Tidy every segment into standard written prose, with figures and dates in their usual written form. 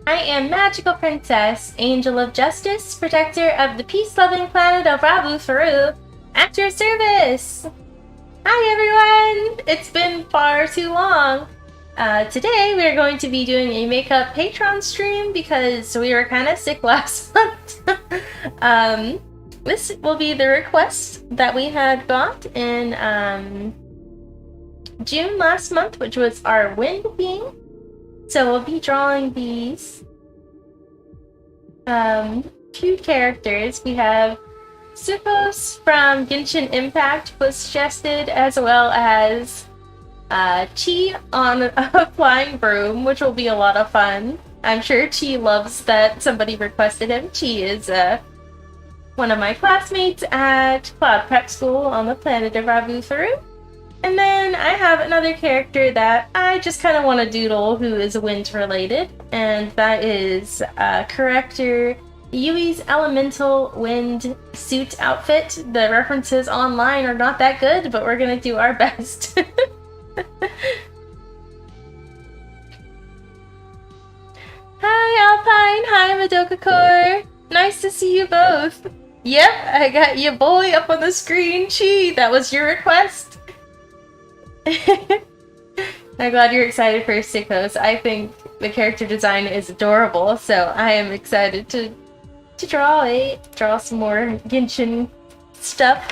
I am Magical Princess, Angel of Justice, Protector of the peace-loving planet of Rabufru, at your service! Hi everyone! It's been far too long. Today we are going to be doing a makeup Patreon stream because we were kind of sick last month. This will be the request that we had got in June last month, which was our wind theme. So we'll be drawing these two characters. We have Sukkos from Genshin Impact was suggested, as well as Chi on a flying broom, which will be a lot of fun. I'm sure Chi loves that somebody requested him. Chi is one of my classmates at Cloud Prep School on the Planet Rabufru. And then I have another character that I just kind of want to doodle who is wind related, and that is Corrector Yui's elemental wind suit outfit. The references online are not that good, but we're gonna do our best. Hi Alpine, hi Madoka Core. Nice to see you both. Yep, I got your boy up on the screen. Chi, that was your request. I'm glad you're excited for Sickos. I think the character design is adorable, so I am excited to draw some more Genshin stuff.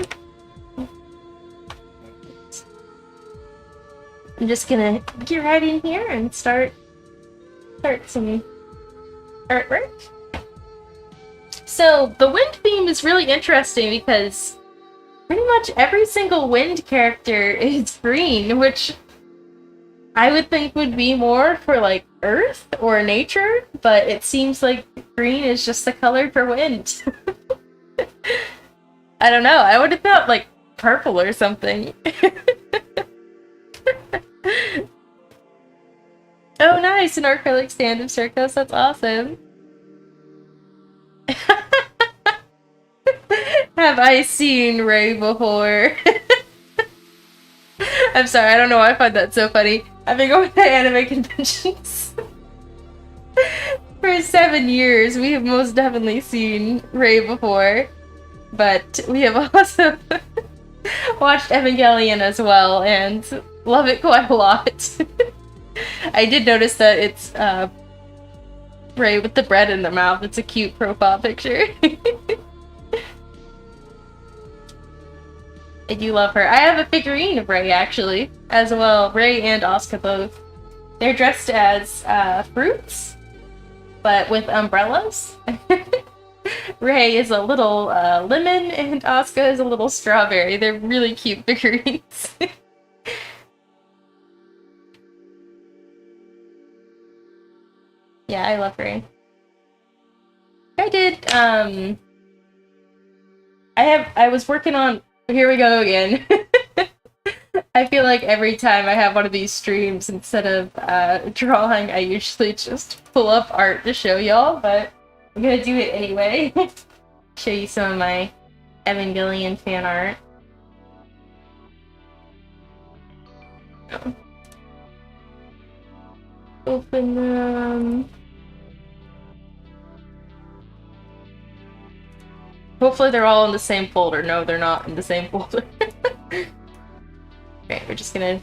I'm just gonna get right in here and start some artwork. So the wind theme is really interesting because pretty much every single wind character is green, which I would think would be more for like Earth or nature, but it seems like green is just the color for wind. I don't know, I would have thought like purple or something. Oh nice, an acrylic stand of Circos, that's awesome. Have I seen Ray before? I'm sorry, I don't know why I find that so funny. I've been going to anime conventions for 7 years. We have most definitely seen Ray before, but we have also watched Evangelion as well and love it quite a lot. I did notice that it's Ray with the bread in the mouth. It's a cute profile picture. I do love her. I have a figurine of Ray, actually, as well. Ray and Asuka both. They're dressed as fruits, but with umbrellas. Ray is a little lemon, and Asuka is a little strawberry. They're really cute figurines. Yeah, I love Ray. I did, I was working on... Here we go again. I feel like every time I have one of these streams, instead of drawing, I usually just pull up art to show y'all, but I'm gonna do it anyway. Show you some of my Evangelion fan art. Open them. Hopefully they're all in the same folder. No, they're not in the same folder. Okay, we're just gonna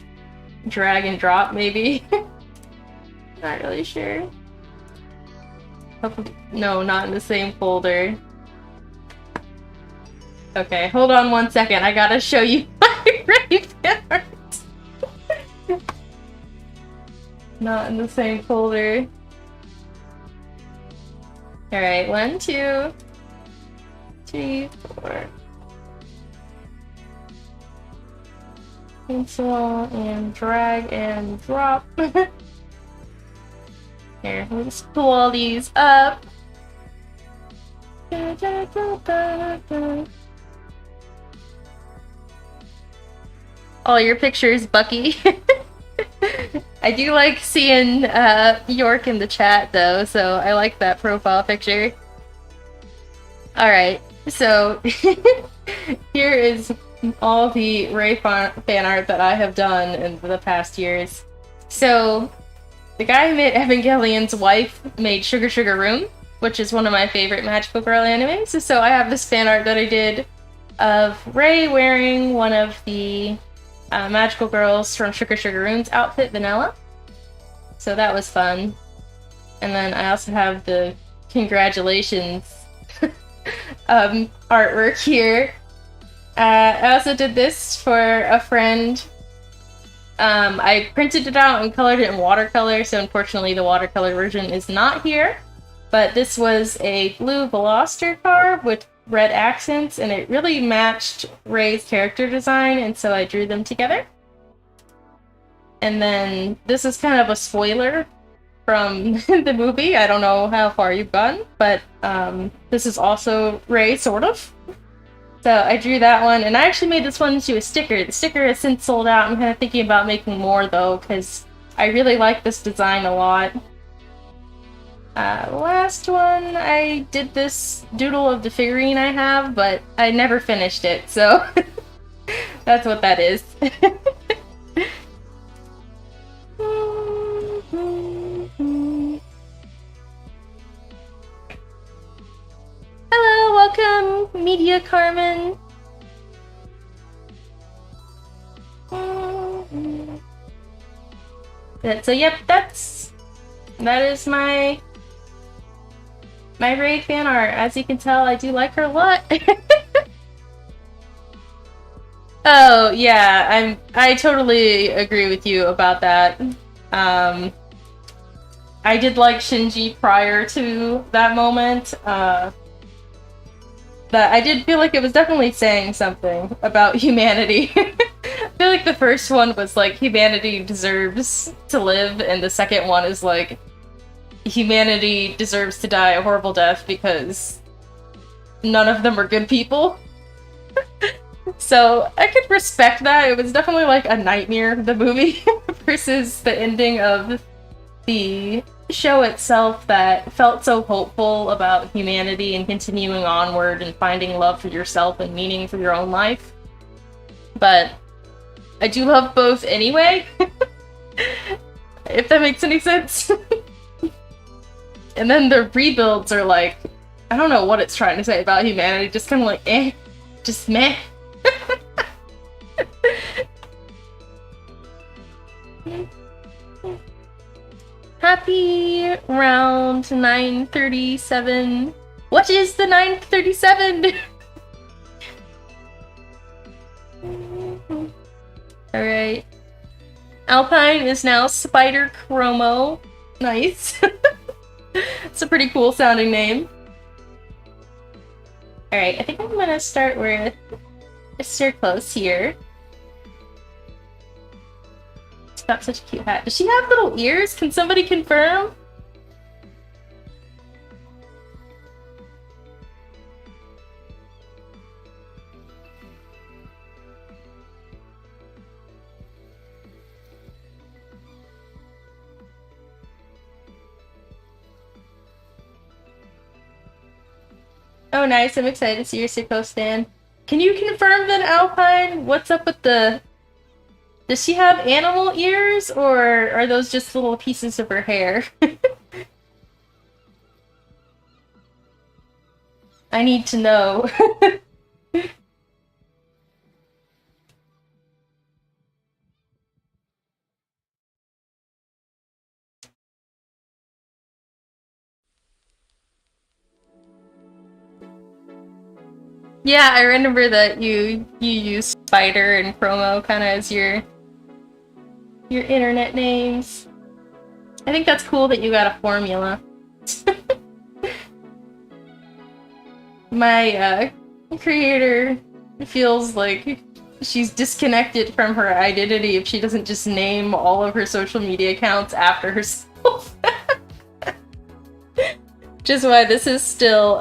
drag and drop, maybe. Not really sure. Hopefully, no, not in the same folder. Okay, hold on 1 second. I gotta show you my Ray art. Not in the same folder. Alright, 1, 2, 3, 4. Pencil and drag and drop. Here, let's pull all these up. All your pictures, Bucky. I do like seeing York in the chat though, so I like that profile picture. Alright, so here is all the Ray fan art that I have done in the past years. So The guy who made Evangelion's wife made Sugar Sugar Room, which is one of my favorite magical girl animes. So I have this fan art that I did of Rei wearing one of the magical girls from Sugar Sugar Room's outfit, Vanilla. So that was fun. And then I also have the congratulations artwork here. I also did this for a friend. I printed it out and colored it in watercolor, so unfortunately the watercolor version is not here. But this was a blue Veloster card with red accents, and it really matched Rei's character design, and so I drew them together. And then this is kind of a spoiler from the movie. I don't know how far you've gone, but this is also Rei, sort of. So I drew that one, and I actually made this one into a sticker. The sticker has since sold out. I'm kind of thinking about making more, though, because I really like this design a lot. Last one, I did this doodle of the figurine I have, but I never finished it, so that's what that is. Hello, welcome, Media Carmen. So yep, that is my Rei fan art. As you can tell, I do like her a lot. Oh yeah, I totally agree with you about that. I did like Shinji prior to that moment. That I did feel like it was definitely saying something about humanity. I feel like the first one was like, humanity deserves to live, and the second one is like, humanity deserves to die a horrible death because none of them are good people. So I could respect that. It was definitely like a nightmare, the movie, versus the ending of the show itself that felt so hopeful about humanity and continuing onward and finding love for yourself and meaning for your own life. But I do love both anyway, if that makes any sense. And then the rebuilds are like, I don't know what it's trying to say about humanity, just kind of like, just meh. Happy round 937. What is the 937? Alright. Alpine is now Spider Chromo. Nice. It's a pretty cool sounding name. Alright, I think I'm gonna start with Mr. Close here. She's got such a cute hat. Does she have little ears? Can somebody confirm? Oh nice, I'm excited to see your Sicko stand. Can you confirm then, Alpine? What's up with the... Does she have animal ears, or are those just little pieces of her hair? I need to know. Yeah, I remember that you use Spider and Chromo kind of as your internet names. I think that's cool that you got a formula. My creator feels like she's disconnected from her identity if she doesn't just name all of her social media accounts after herself. Which is why this is still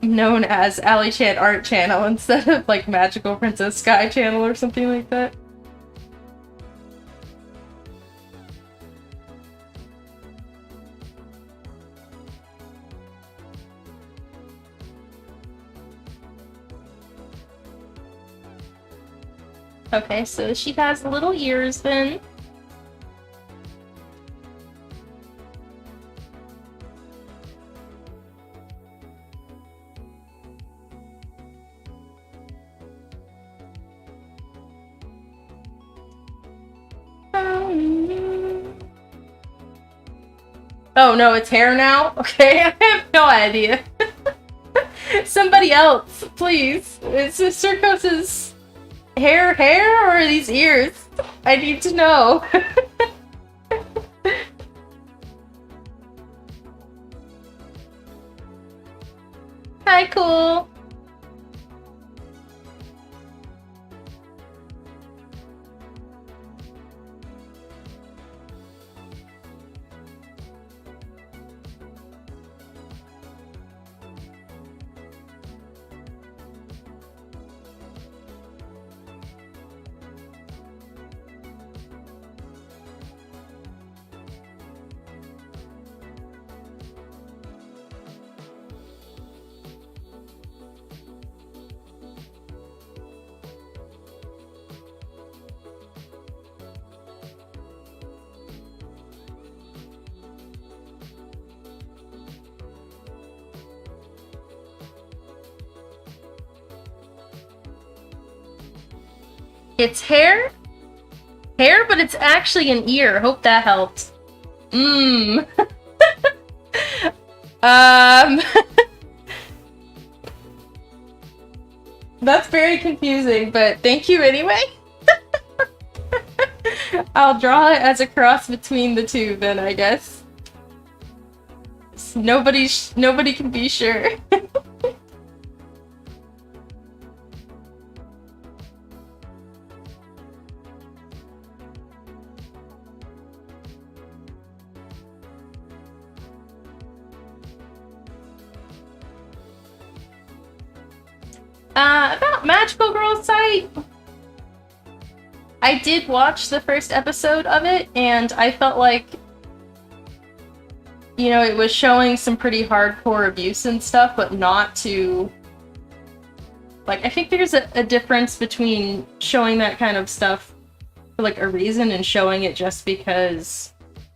known as Allie-chan Art channel instead of like Magical Princess Sky channel or something like that. Okay, so she has little ears then. Oh no, it's hair now? Okay, I have no idea. Somebody else, please. Is this Circos's hair or are these ears? I need to know. Hi, cool. It's hair, but it's actually an ear. Hope that helped. Mmm. That's very confusing, but thank you anyway. I'll draw it as a cross between the two then, I guess. Nobody can be sure. About Magical Girl's site. I did watch the first episode of it, and I felt like, you know, it was showing some pretty hardcore abuse and stuff, but not to... Like, I think there's a difference between showing that kind of stuff for, like, a reason and showing it just because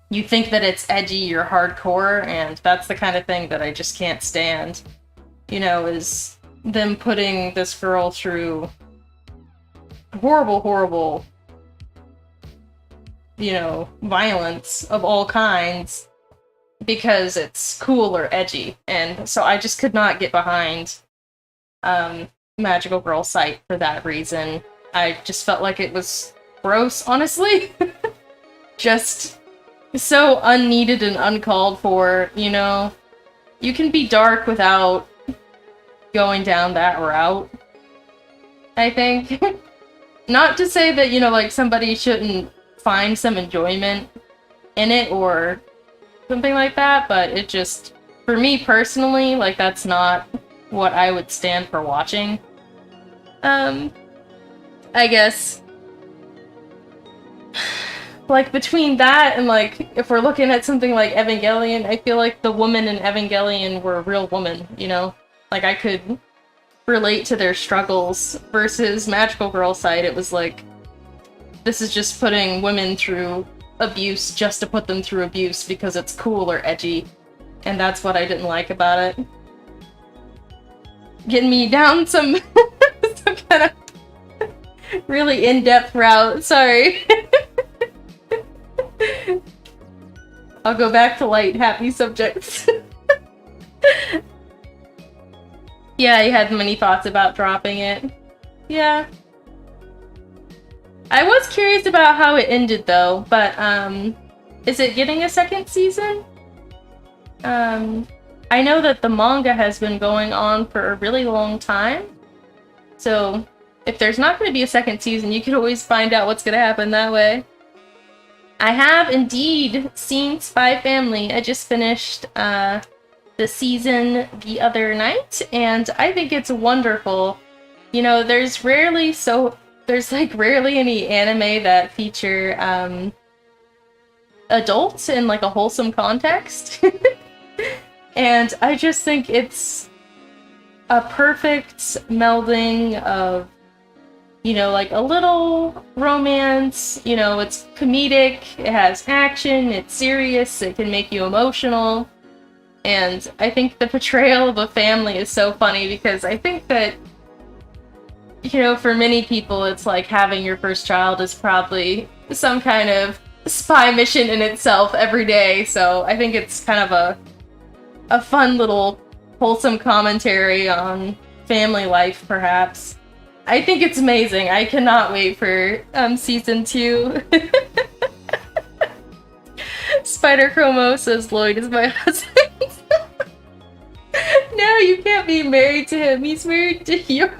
you think that it's edgy or hardcore, and that's the kind of thing that I just can't stand. You know, is them putting this girl through horrible, you know, violence of all kinds because it's cool or edgy. And so I just could not get behind Magical Girl site for that reason. I just felt like it was gross, honestly. Just so unneeded and uncalled for, you know? You can be dark without going down that route, I think. Not to say that, you know, like, somebody shouldn't find some enjoyment in it or something like that, but it just, for me personally, like, that's not what I would stand for watching. I guess, like, between that and, like, if we're looking at something like Evangelion, I feel like the women in Evangelion were a real woman, you know? Like, I could relate to their struggles, versus Magical Girl side, it was like, this is just putting women through abuse just to put them through abuse because it's cool or edgy, and that's what I didn't like about it. Getting me down some, some kind of really in-depth route, sorry. I'll go back to light, happy subjects. Yeah, I had many thoughts about dropping it. Yeah. I was curious about how it ended, though, but, is it getting a second season? I know that the manga has been going on for a really long time, so if there's not going to be a second season, you can always find out what's going to happen that way. I have indeed seen Spy Family. I just finished, the season the other night, and I think it's wonderful. You know, there's rarely any anime that feature, adults in, like, a wholesome context. And I just think it's a perfect melding of you know, like a little romance, you know, it's comedic, it has action, it's serious, it can make you emotional. And I think the portrayal of a family is so funny because I think that, you know, for many people, it's like having your first child is probably some kind of spy mission in itself every day. So I think it's kind of a fun little wholesome commentary on family life, perhaps. I think it's amazing. I cannot wait for season 2. Spider Chromo says Lloyd is my husband. No, you can't be married to him. He's married to your.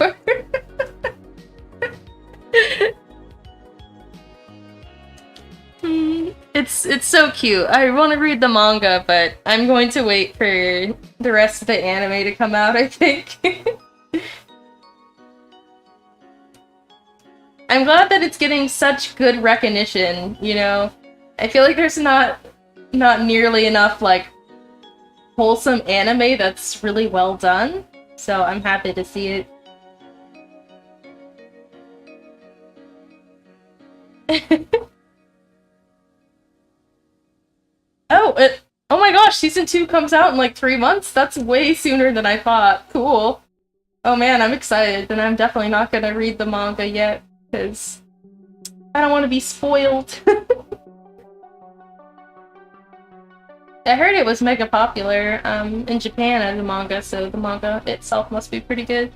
It's so cute. I want to read the manga, but I'm going to wait for the rest of the anime to come out, I think. I'm glad that it's getting such good recognition, you know? I feel like there's not nearly enough, like, wholesome anime that's really well done, so I'm happy to see it. Oh my gosh, season 2 comes out in like 3 months? That's way sooner than I thought. Cool. Oh man, I'm excited, and I'm definitely not gonna read the manga yet, because I don't want to be spoiled. I heard it was mega popular in Japan as a manga, so the manga itself must be pretty good.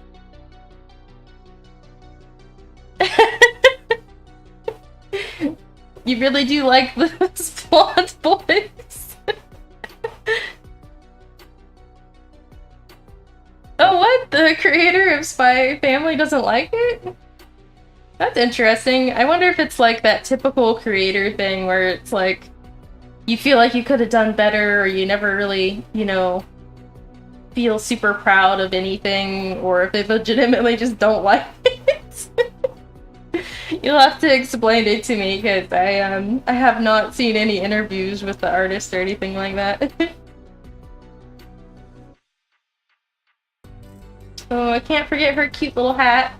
You really do like the blonde boys. Oh, what? The creator of Spy Family doesn't like it? That's interesting. I wonder if it's like that typical creator thing where it's like, you feel like you could have done better, or you never really, you know, feel super proud of anything, or if they legitimately just don't like it. You'll have to explain it to me, because I have not seen any interviews with the artist or anything like that. Oh, I can't forget her cute little hat.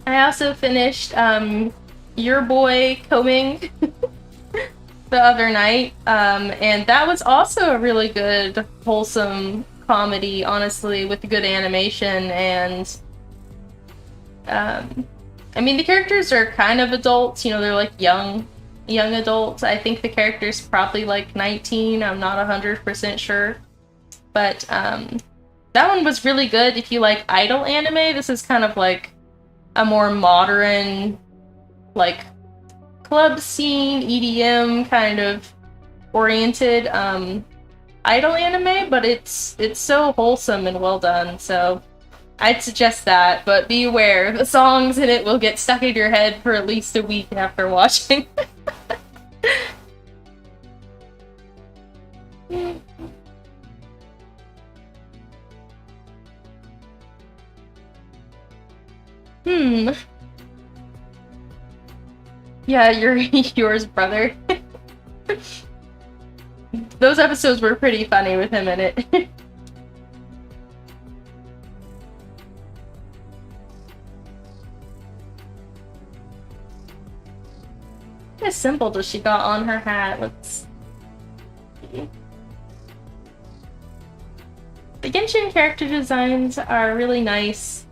I also finished Your Boy Coming the other night, and that was also a really good, wholesome comedy, honestly, with good animation, and I mean, the characters are kind of adults, you know, they're like young adults. I think the character's probably like 19, I'm not 100% sure, but that one was really good. If you like idol anime, this is kind of like a more modern, like, club scene, EDM kind of oriented idol anime, but it's so wholesome and well done, so I'd suggest that, but be aware, the songs in it will get stuck in your head for at least a week after watching. Yeah, yours, brother. Those episodes were pretty funny with him in it. What symbol does she got on her hat? Let's see. The Genshin character designs are really nice.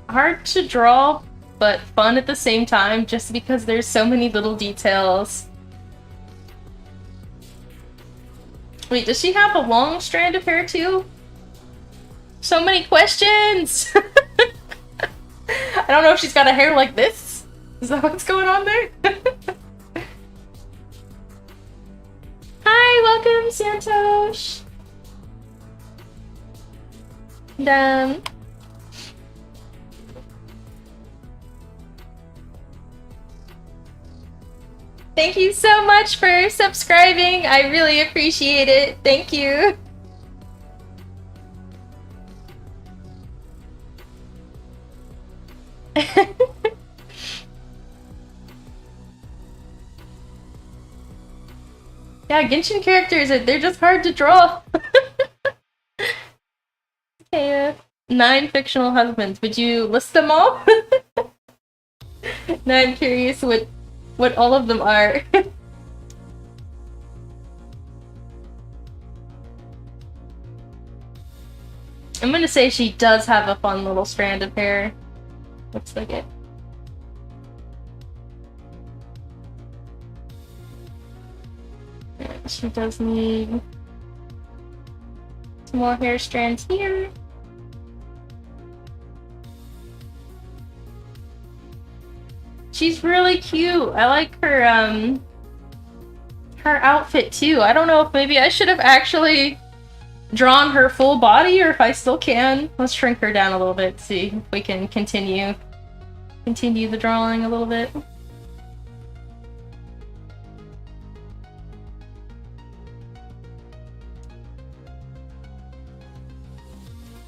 Hard to draw, but fun at the same time, just because there's so many little details. Wait, does she have a long strand of hair too? So many questions! I don't know if she's got a hair like this. Is that what's going on there? Hi, welcome, Santosh! And, thank you so much for subscribing. I really appreciate it. Thank you. Yeah, Genshin characters, they're just hard to draw. Okay, 9 fictional husbands. Would you list them all? Now I'm curious what all of them are. I'm gonna say she does have a fun little strand of hair. Looks like it. She does need some more hair strands here. She's really cute. I like her her outfit too. I don't know if maybe I should have actually drawn her full body or if I still can. Let's shrink her down a little bit, see if we can continue the drawing a little bit.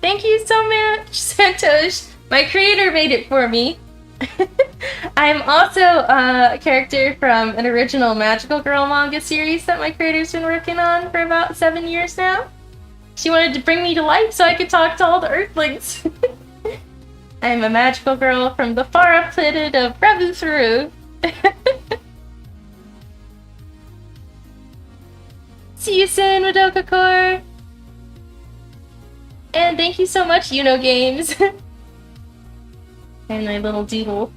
Thank you so much, Santosh! My creator made it for me. I'm also a character from an original Magical Girl manga series that my creator's been working on for about 7 years now. She wanted to bring me to life so I could talk to all the Earthlings. I'm a magical girl from the far-off planet of Rabufru. See you soon, Madoka Core! And thank you so much, Games. And my little doodle.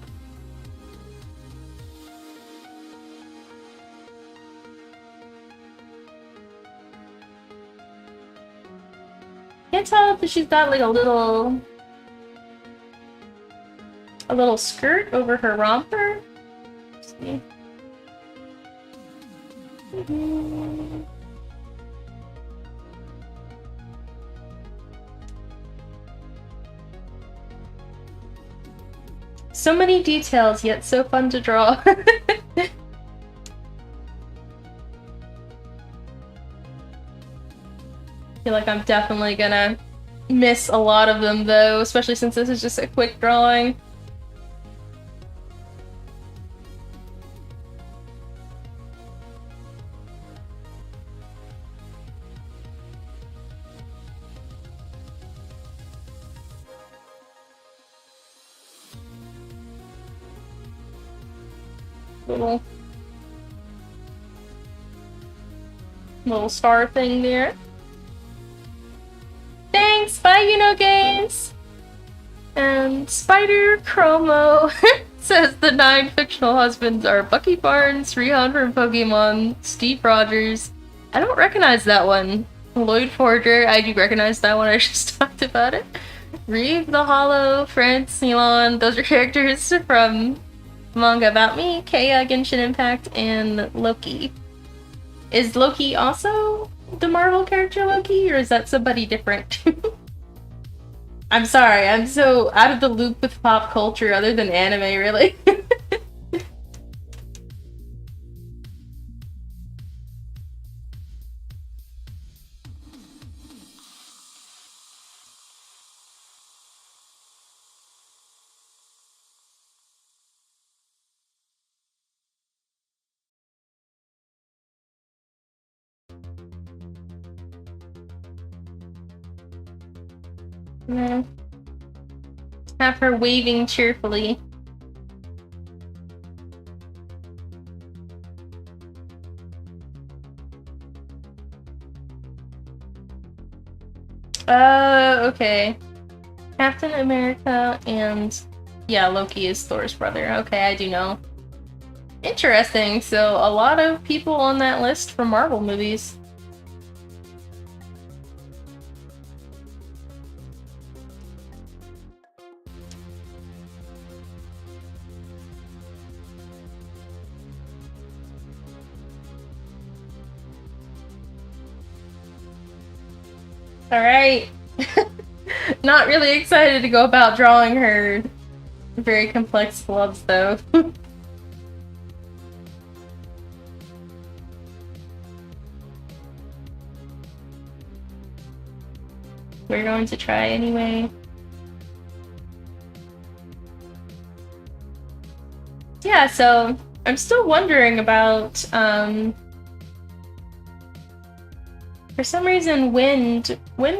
Can't tell if she's got like a little skirt over her romper. Let's see. So many details, yet so fun to draw. I feel like I'm definitely gonna miss a lot of them though, especially since this is just a quick drawing. Little star thing there. Thanks, bye Games! And Spider Chromo says the 9 fictional husbands are Bucky Barnes, Rihan from Pokemon, Steve Rogers. I don't recognize that one. Lloyd Forger, I do recognize that one, I just talked about it. Reeve the Hollow, France, Elon, those are characters from manga about me, Keiya, Genshin Impact, and Loki. Is Loki also the Marvel character Loki, or is that somebody different? I'm sorry, I'm so out of the loop with pop culture other than anime, really. Have her waving cheerfully. Okay. Captain America and... yeah, Loki is Thor's brother. Okay, I do know. Interesting, so a lot of people on that list from Marvel movies. Alright. Not really excited to go about drawing her very complex gloves, though. We're going to try anyway. Yeah, so I'm still wondering about For some reason, wind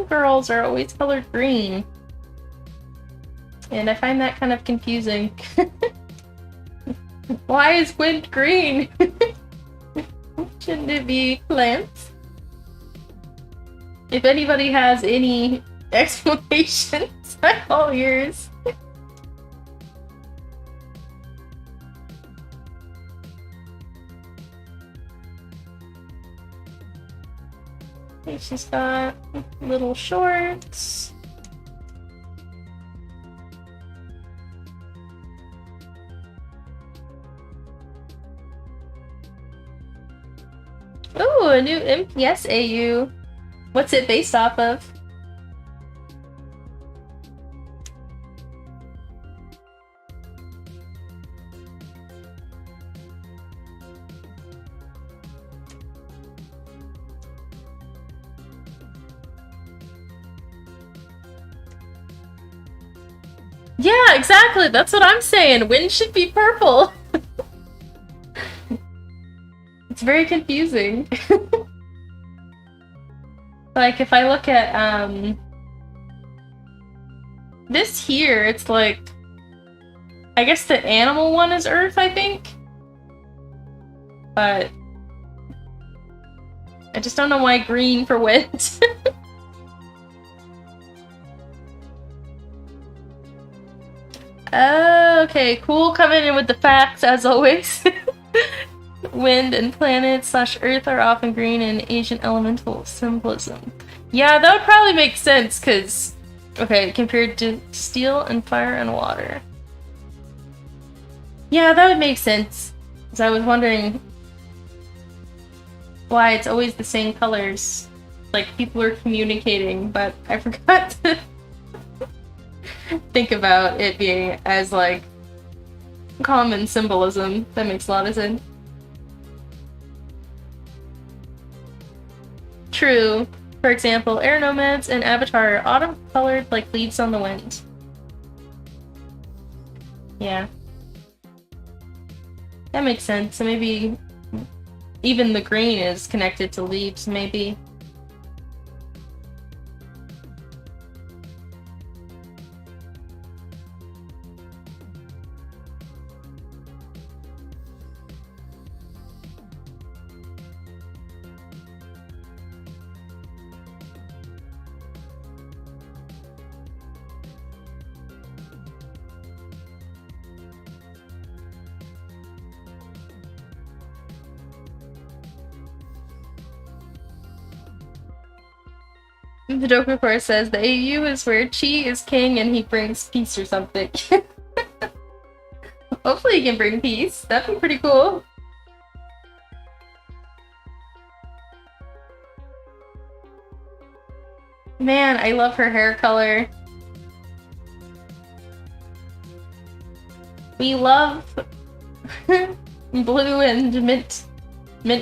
girls are always colored green. And I find that kind of confusing. Why is wind green? Shouldn't it be plants? If anybody has any explanations, I'm all ears. Okay, she's got little shorts. Ooh, a new MPS AU. What's it based off of? Yeah, exactly. That's what I'm saying. Wind should be purple. It's very confusing. Like, if I look at, this here, it's like, I guess the animal one is Earth, I think? But I just don't know why green for wind. Okay, cool. Coming in with the facts, as always. Wind and planet / Earth are often green in Asian elemental symbolism. Yeah, that would probably make sense, because... Okay, compared to steel and fire and water. Yeah, that would make sense. Because I was wondering why it's always the same colors. Like, people are communicating, but I forgot to think about it being as, like, common symbolism. That makes a lot of sense. True. For example, air nomads and Avatar are autumn-colored like leaves on the wind. Yeah. That makes sense. So maybe even the green is connected to leaves, maybe. The joke report says the AU is where Chi is king and he brings peace or something. Hopefully he can bring peace. That'd be pretty cool. Man, I love her hair color. We love blue and mint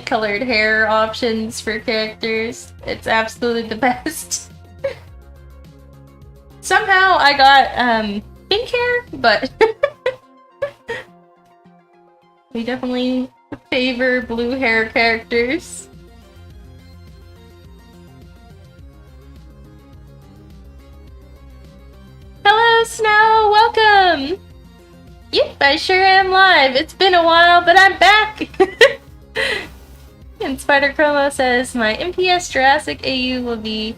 colored hair options for characters. It's absolutely the best. Somehow I got pink hair, but we definitely favor blue hair characters. Hello, Snow! Welcome! Yep, I sure am live. It's been a while, but I'm back! And Spider Chroma says, my MPS Jurassic AU will be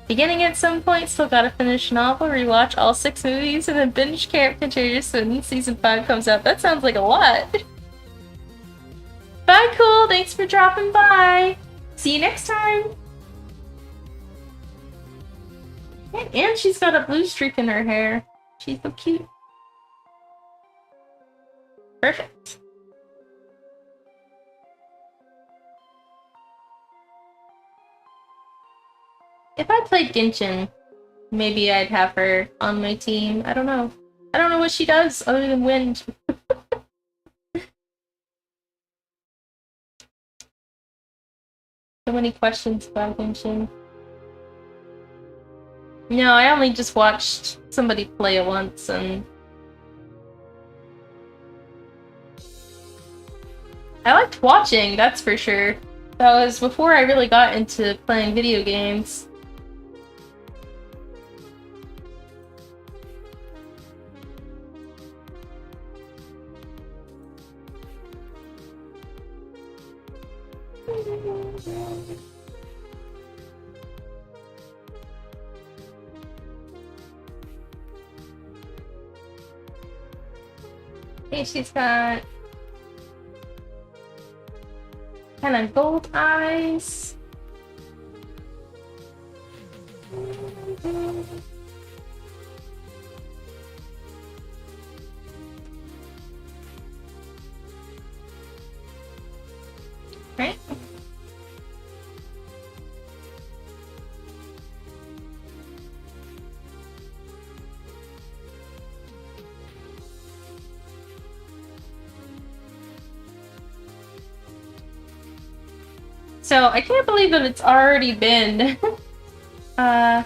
beginning at some point, still gotta finish novel, rewatch all 6 movies, and then binge Camp Contagious when season 5 comes out. That sounds like a lot! Bye, cool! Thanks for dropping by! See you next time! And she's got a blue streak in her hair. She's so cute. Perfect. If I played Genshin, maybe I'd have her on my team. I don't know. I don't know what she does other than wind. So many questions about Genshin. No, I only just watched somebody play it once, and I liked watching, that's for sure. That was before I really got into playing video games. Okay, she's got kind of gold eyes. Right. So I can't believe that it's already been about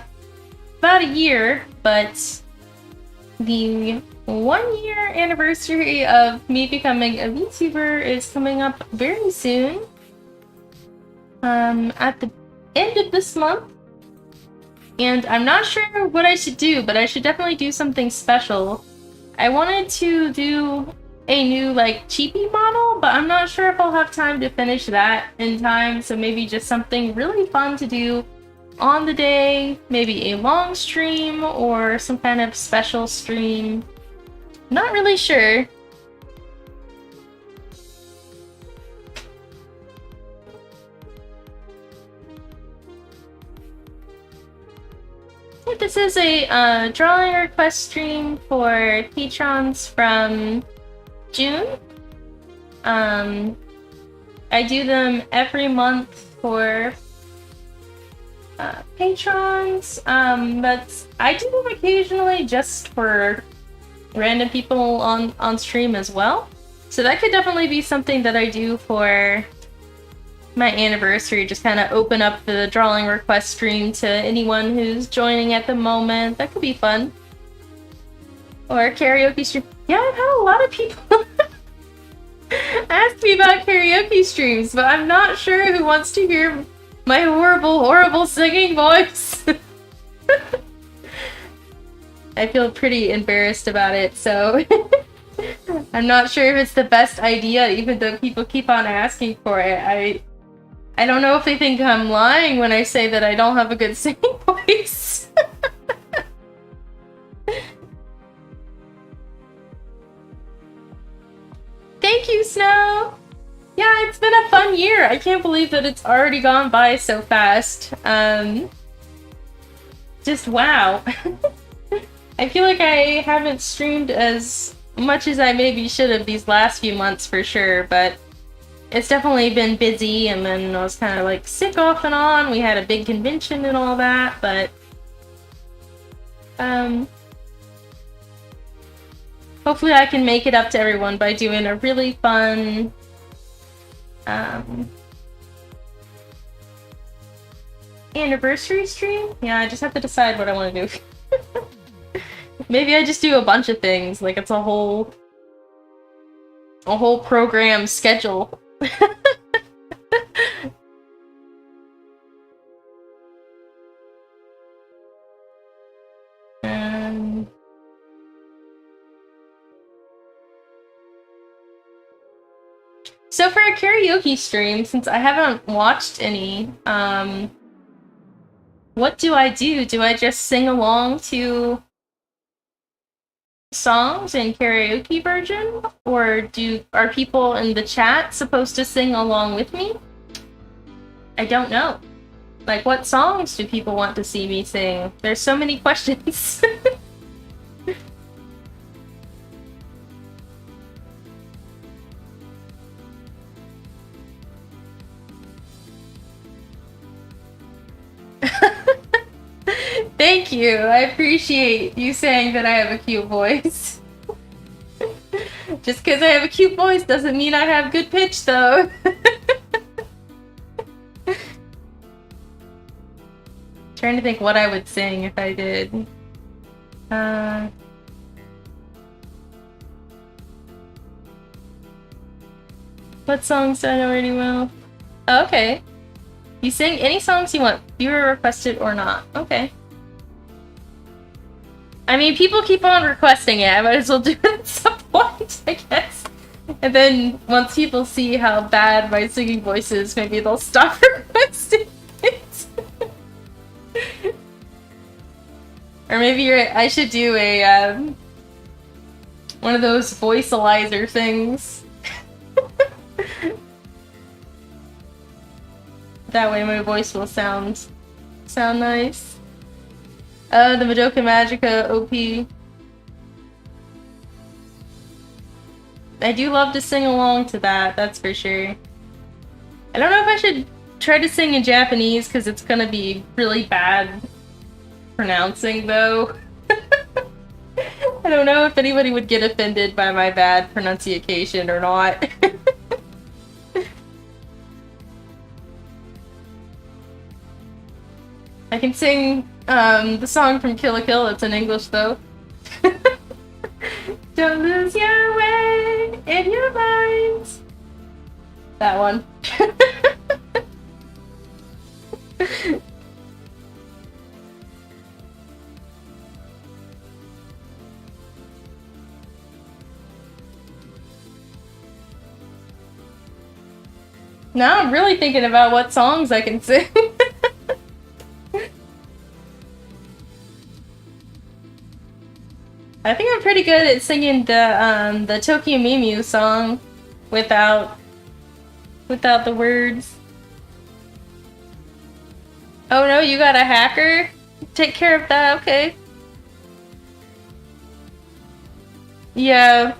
a year, but the 1-year anniversary of me becoming a VTuber is coming up very soon. At the end of this month. And I'm not sure what I should do, but I should definitely do something special. I wanted to do a new, like, cheapie model, but I'm not sure if I'll have time to finish that in time, so maybe just something really fun to do on the day, maybe a long stream or some kind of special stream. Not really sure. This is a drawing request stream for patrons from June. I do them every month for patrons, but I do them occasionally just for random people on stream as well. So that could definitely be something that I do for my anniversary, just kind of open up the drawing request stream to anyone who's joining at the moment. That could be fun. Or a karaoke stream. Yeah, I've had a lot of people ask me about karaoke streams, but I'm not sure who wants to hear my horrible, horrible singing voice. I feel pretty embarrassed about it, so I'm not sure if it's the best idea, even though people keep on asking for it. I don't know if they think I'm lying when I say that I don't have a good singing voice. Thank you, Snow! Yeah, it's been a fun year. I can't believe that it's already gone by so fast. Just wow. I feel like I haven't streamed as much as I maybe should have these last few months for sure, but it's definitely been busy, and then I was kind of like sick off and on. We had a big convention and all that, but hopefully I can make it up to everyone by doing a really fun anniversary stream. Yeah, I just have to decide what I want to do. Maybe I just do a bunch of things, like it's a whole program schedule. So for a karaoke stream, since I haven't watched any, what do I do? Do I just sing along to songs in karaoke version? Or are people in the chat supposed to sing along with me? I don't know. Like, what songs do people want to see me sing? There's so many questions. Thank you. I appreciate you saying that I have a cute voice. Just because I have a cute voice doesn't mean I have good pitch, though. Trying to think what I would sing if I did. What songs do I know really well? Oh, okay. You sing any songs you want, viewer requested or not. Okay. I mean, people keep on requesting it. I might as well do it at some point, I guess. And then once people see how bad my singing voice is, maybe they'll stop requesting it. Or maybe I should do a one of those voicealizer things. That way my voice will sound nice. The Madoka Magica OP. I do love to sing along to that, that's for sure. I don't know if I should try to sing in Japanese because it's gonna be really bad pronouncing though. I don't know if anybody would get offended by my bad pronunciation or not. I can sing the song from Kill la Kill, it's in English though. Don't lose your way in your mind. That one. Now I'm really thinking about what songs I can sing. I think I'm pretty good at singing the Tokyo Mew song without the words. Oh no, you got a hacker? Take care of that, okay. Yeah.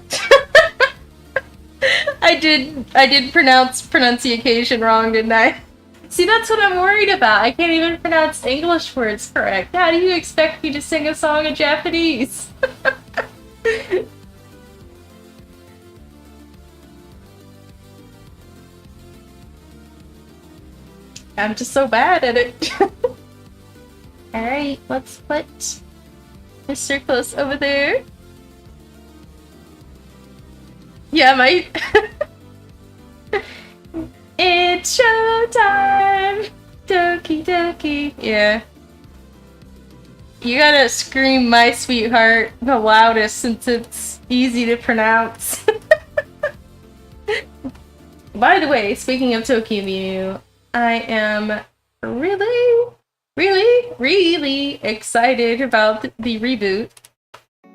I did pronunciation wrong, didn't I? See, that's what I'm worried about. I can't even pronounce English words correct. How do you expect me to sing a song in Japanese? I'm just so bad at it. Alright, let's put Mr. Close over there. Yeah, mate. It's showtime! Doki doki. Yeah. You gotta scream "My Sweetheart" the loudest since it's easy to pronounce. By the way, speaking of Tokyo Mew, I am really excited about the reboot.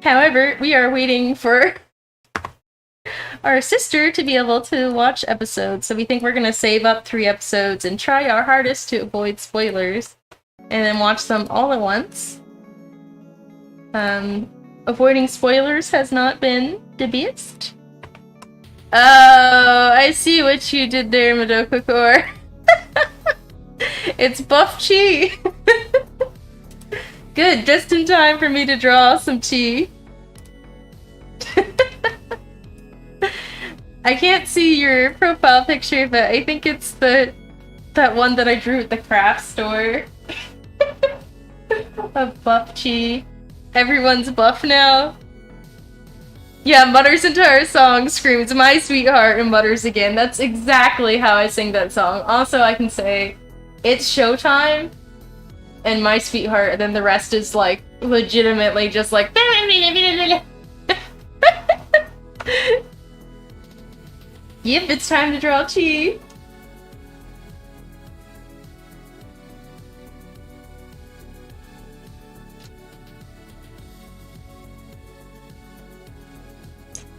However, we are waiting for our sister to be able to watch episodes, so we think we're gonna save up 3 episodes and try our hardest to avoid spoilers, and then watch them all at once. Avoiding spoilers has not been the best. Oh, I see what you did there, Madoka Core. It's buff chi. Good, just in time for me to draw some chi. I can't see your profile picture, but I think it's that one that I drew at the craft store. Of buff chi. Everyone's buff now. Yeah, Mutter's entire song screams "My Sweetheart" and mutters again. That's exactly how I sing that song. Also, I can say "It's Showtime" and "My Sweetheart," and then the rest is like legitimately just like. Yep, it's time to draw chi.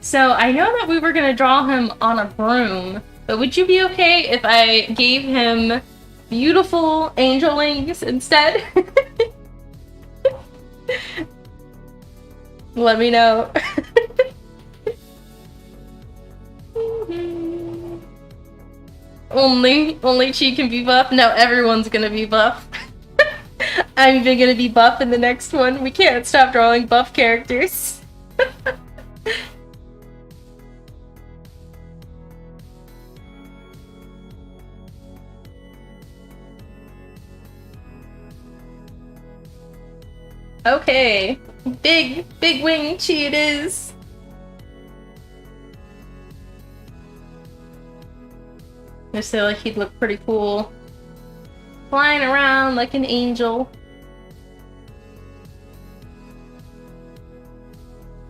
So I know that we were gonna draw him on a broom, but would you be okay if I gave him beautiful angelings instead? Let me know. Only Chi can be buff? No, everyone's gonna be buff. I'm even gonna be buff in the next one. We can't stop drawing buff characters. Okay, big wing chi it is. I feel like he'd look pretty cool. Flying around like an angel.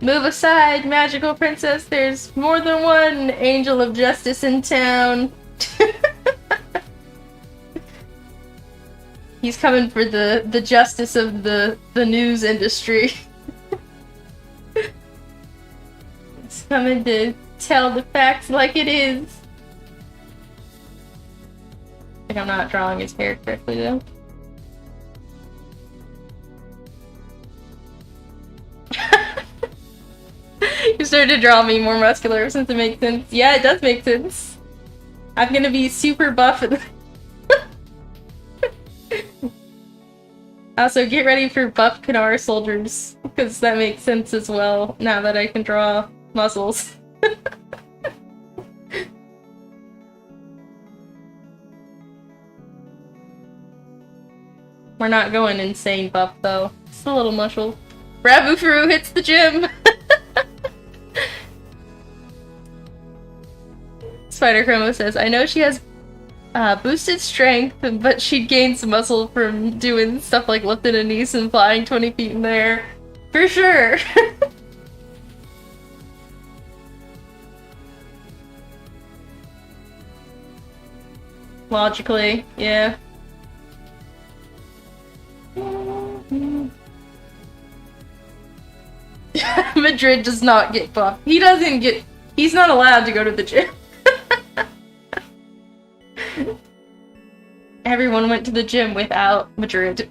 Move aside, magical princess. There's more than one angel of justice in town. He's coming for the justice of the news industry. He's coming to tell the facts like it is. I think I'm not drawing his hair correctly though. You started to draw me more muscular since it makes sense. Yeah, it does make sense. I'm gonna be super buff. Also, get ready for buff Kanar soldiers, because that makes sense as well, now that I can draw muscles. We're not going insane buff, though. Just a little muscle. Rabufru hits the gym! Spider Chromo says, I know she has boosted strength, but she gains muscle from doing stuff like lifting a knee and flying 20 feet in the air. For sure! Logically, yeah. Madrid does not get buffed. He doesn't get... He's not allowed to go to the gym. Everyone went to the gym without Madrid.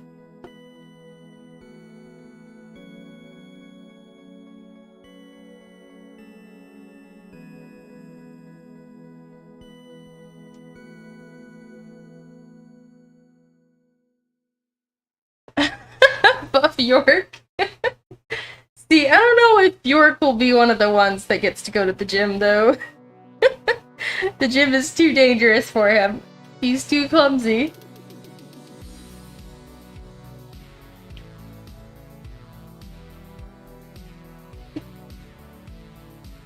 Buff York? See, I don't know if York will be one of the ones that gets to go to the gym, though. The gym is too dangerous for him. He's too clumsy.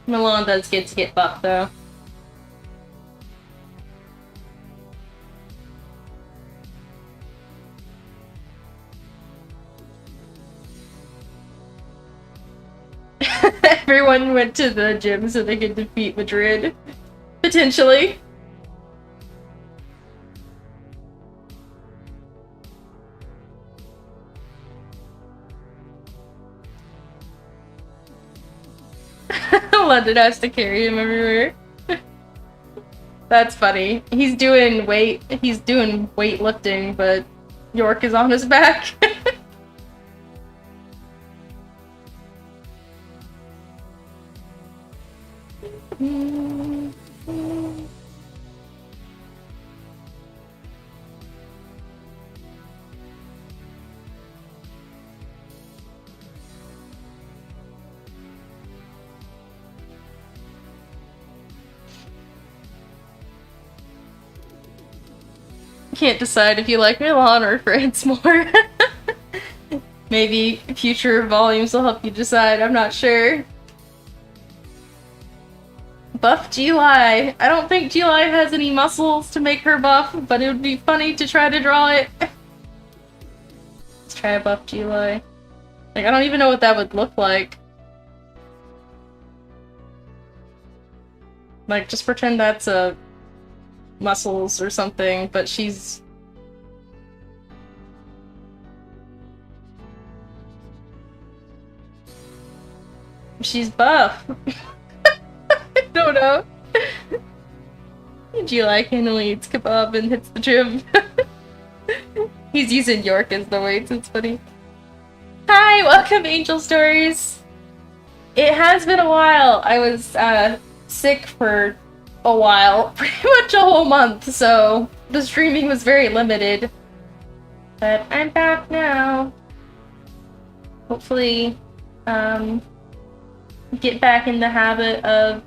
Milan does get to get buffed, though. Everyone went to the gym so they could defeat Madrid. Potentially. London has to carry him everywhere. That's funny. He's doing weightlifting, but York is on his back. Can't decide if you like Milan or France more. Maybe future volumes will help you decide, I'm not sure. Buff Geli. I don't think Geli has any muscles to make her buff, but it would be funny to try to draw it. Let's try a buff Geli. Like, I don't even know what that would look like. Like, just pretend that's a muscles or something, but she's buff. I don't know. Geli only eats kebab and hits the gym. He's using York as the weights, it's funny. Hi, welcome Angel Stories. It has been a while. I was sick for a while, pretty much a whole month, so the streaming was very limited. But I'm back now. Hopefully, get back in the habit of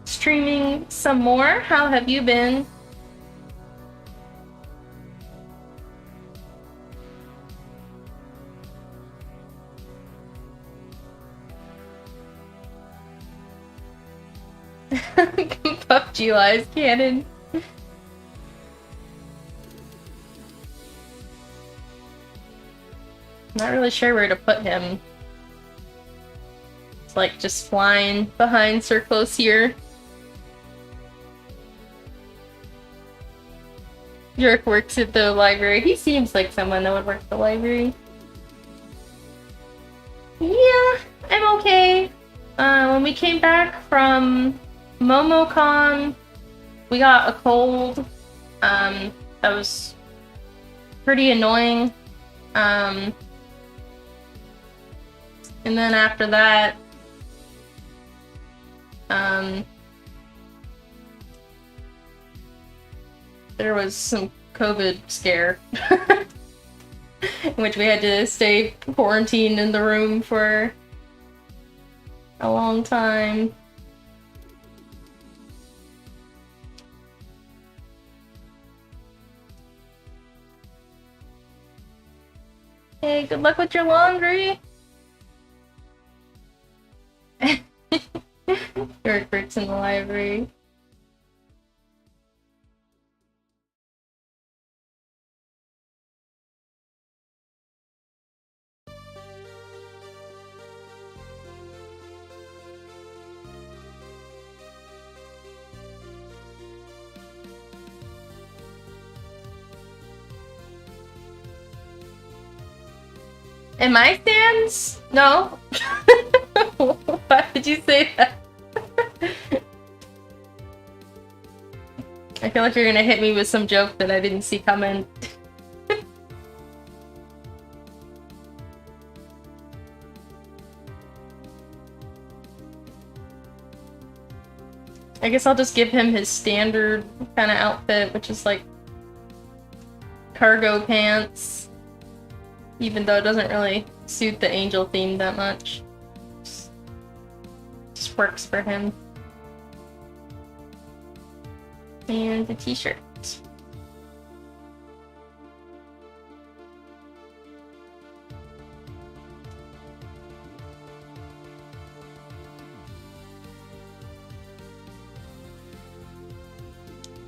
streaming some more. How have you been? Puff Geli's canon. not really sure where to put him. It's like just flying behind Sir Close here. York works at the library. He seems like someone that would work at the library. Yeah, I'm okay. When we came back from MomoCon, we got a cold. That was pretty annoying. And then after that, there was some COVID scare, in which we had to stay quarantined in the room for a long time. Hey, good luck with your laundry! York works in the library. Am I stands? No. Why did you say that? I feel like you're gonna hit me with some joke that I didn't see coming. I guess I'll just give him his standard kind of outfit, which is like cargo pants. Even though it doesn't really suit the angel theme that much. Just works for him. And the t-shirt.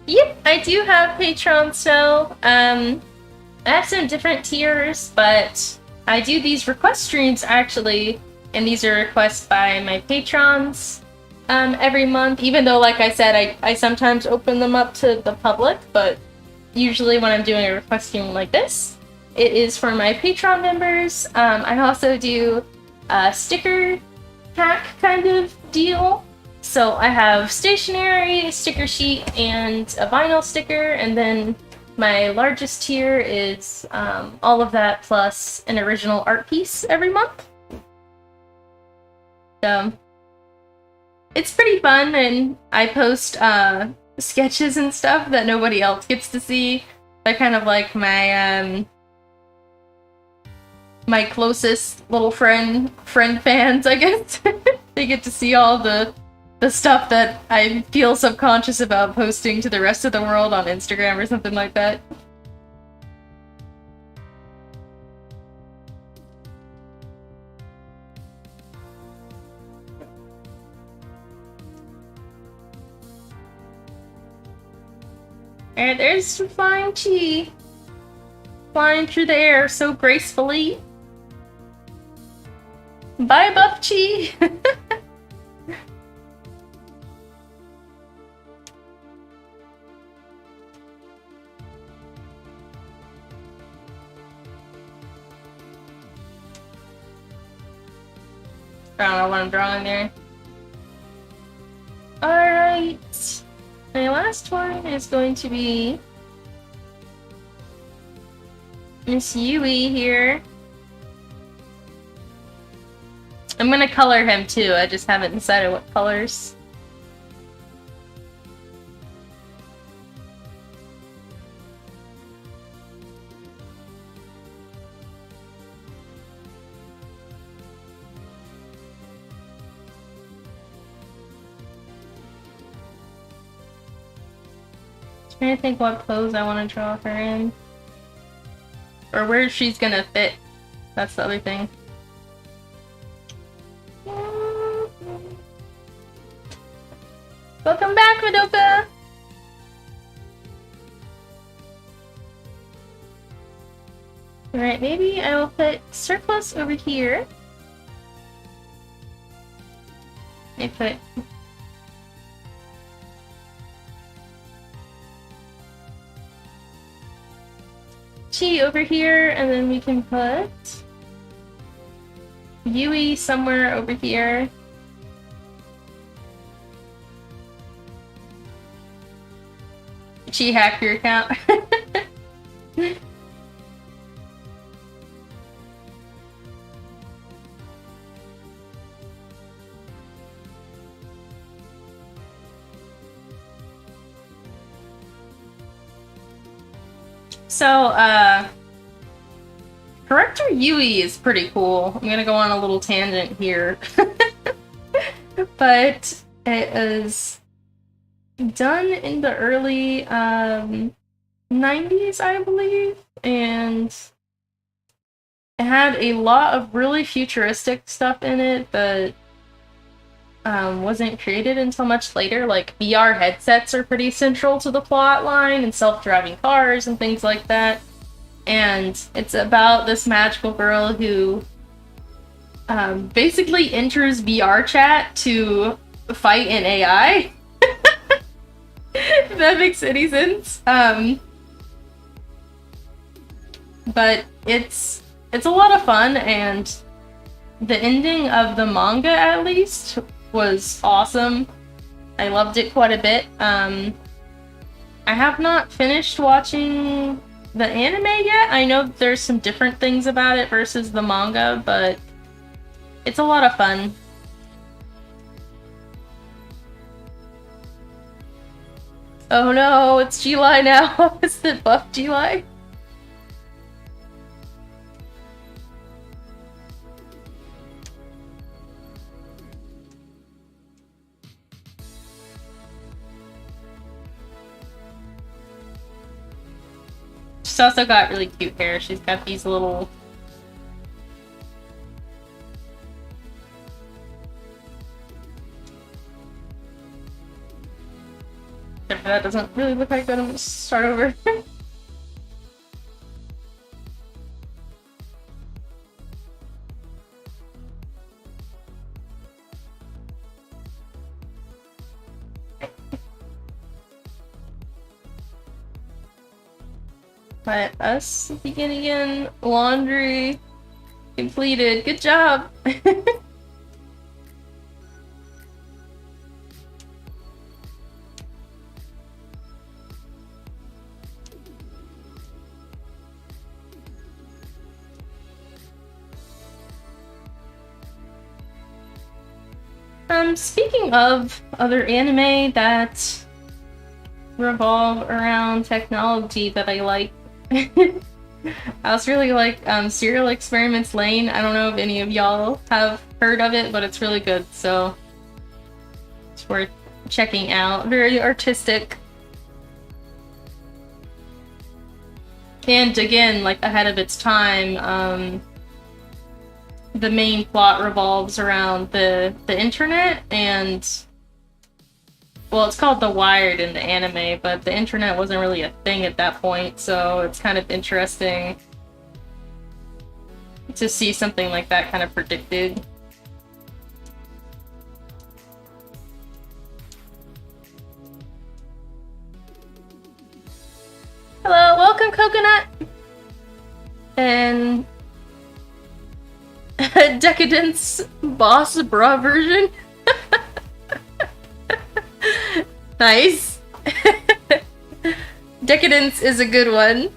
Yep, I do have Patreon still. I have some different tiers, but I do these request streams actually, and these are requests by my patrons every month, even though, like I said, I sometimes open them up to the public, but usually when I'm doing a request stream like this, it is for my Patreon members. I also do a sticker pack kind of deal. So I have stationery, sticker sheet, and a vinyl sticker, and then my largest tier is all of that plus an original art piece every month. So it's pretty fun, and I post sketches and stuff that nobody else gets to see. They're kind of like my my closest little friend fans, I guess. They get to see all the stuff that I feel subconscious about posting to the rest of the world on Instagram or something like that. Alright, there's flying Chi. Flying through the air so gracefully. Bye, Buff Chi! I don't know what I'm drawing there. Alright. My last one is going to be Miss Yui here. I'm gonna color him too, I just haven't decided what colors. Trying to think what pose I want to draw her in. Or where she's gonna fit. That's the other thing. Welcome back, Madoka! Alright, maybe I will put surplus over here. I put Chi over here, and then we can put Yui somewhere over here. Chi hacked your account. So, Corrector Yui is pretty cool. I'm gonna go on a little tangent here. But it is done in the early 90s, I believe, and it had a lot of really futuristic stuff in it that wasn't created until much later. Like, VR headsets are pretty central to the plot line, and self-driving cars and things like that. And it's about this magical girl who basically enters VR chat to fight an AI. If that makes any sense. But it's a lot of fun, and the ending of the manga, at least, was awesome. I loved it quite a bit. I have not finished watching the anime yet. I know there's some different things about it versus the manga, but it's a lot of fun. Oh no, it's July now. Is it buff July? She's also got really cute hair. She's got these little... That doesn't really look like that. I'm gonna start over. But us beginning again. Laundry completed. Good job. Speaking of other anime that revolve around technology that I like, I also really like Serial Experiments Lane. I don't know if any of y'all have heard of it, but it's really good, so it's worth checking out. Very artistic. And again, like, ahead of its time. The main plot revolves around the internet, and well, it's called The Wired in the anime, but the internet wasn't really a thing at that point, so it's kind of interesting to see something like that kind of predicted. Hello, welcome, Coconut! And Decadence Boss Bra version. Nice. Decadence is a good one.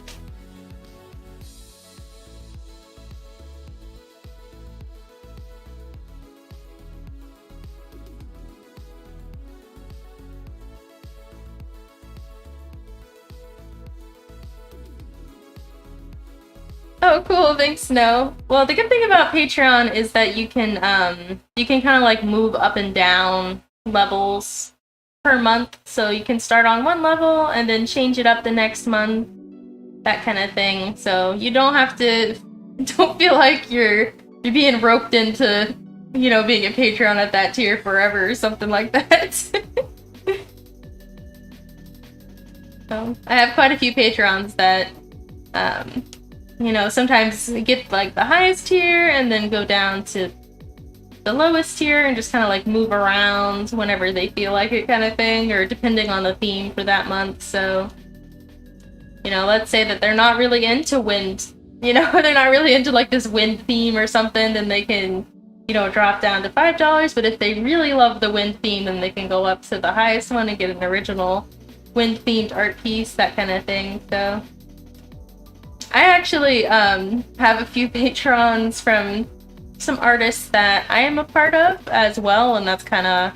Oh, cool. Thanks, Snow. Well, the good thing about Patreon is that you can kind of like move up and down levels per month. So you can start on one level and then change it up the next month, that kind of thing. So you don't have to, don't feel like you're being roped into, you know, being a Patreon at that tier forever or something like that. So I have quite a few Patrons that you know, sometimes get like the highest tier and then go down to the lowest tier and just kind of like move around whenever they feel like it kind of thing, or depending on the theme for that month. So, you know, let's say that they're not really into wind, you know, they're not really into like this wind theme or something, then they can, you know, drop down to $5. But if they really love the wind theme, then they can go up to the highest one and get an original wind themed art piece, that kind of thing. So I actually have a few patrons from some artists that I am a part of as well, and that's kind of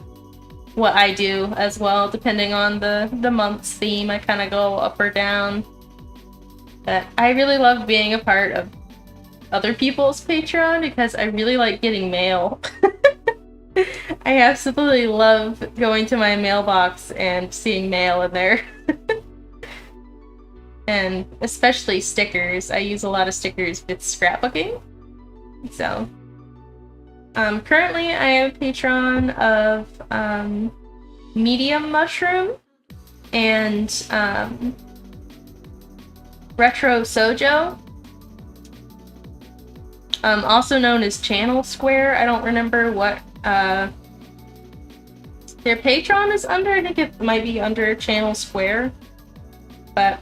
what I do as well. Depending on the month's theme, I kind of go up or down. But I really love being a part of other people's Patreon because I really like getting mail. I absolutely love going to my mailbox and seeing mail in there. And especially stickers. I use a lot of stickers with scrapbooking. So currently I am a patron of Medium Mushroom and Retro Sojo, also known as Channel Square. I don't remember what their Patreon is under. I think it might be under Channel Square, but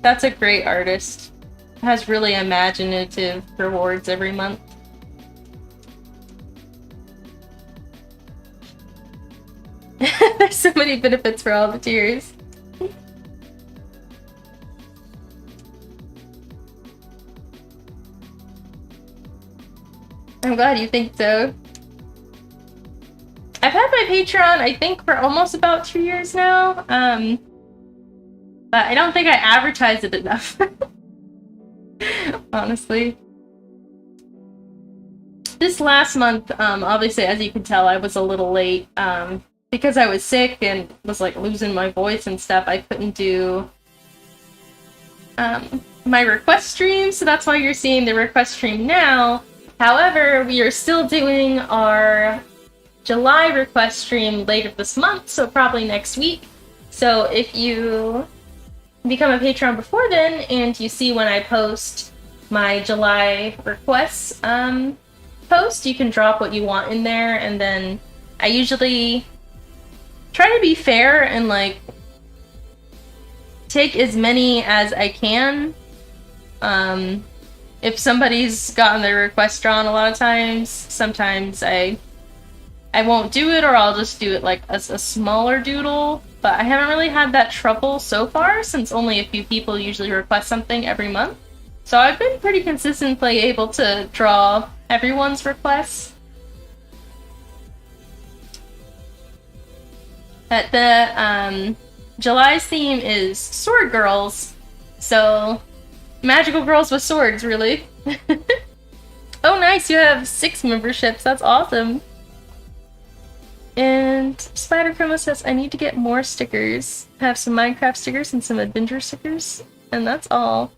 that's a great artist. Has really imaginative rewards every month. There's so many benefits for all the tiers. I'm glad you think so. I've had my Patreon, I think, for almost about 2 years now. But I don't think I advertise it enough. Honestly. This last month, obviously, as you can tell, I was a little late. Because I was sick and was like losing my voice and stuff, I couldn't do my request stream, so that's why you're seeing the request stream now. However, we are still doing our July request stream later this month, so probably next week. So if you become a patron before then and you see when I post my July requests post, you can drop what you want in there, and then I usually try to be fair and like take as many as I can. If somebody's gotten their request drawn a lot of times, sometimes I won't do it, or I'll just do it like as a smaller doodle. But I haven't really had that trouble so far, since only a few people usually request something every month. So I've been pretty consistently able to draw everyone's requests. But the July's theme is sword girls, so magical girls with swords, really. Oh, nice! You have 6 memberships. That's awesome. And Spider Chroma says, I need to get more stickers. I have some Minecraft stickers and some adventure stickers, and that's all.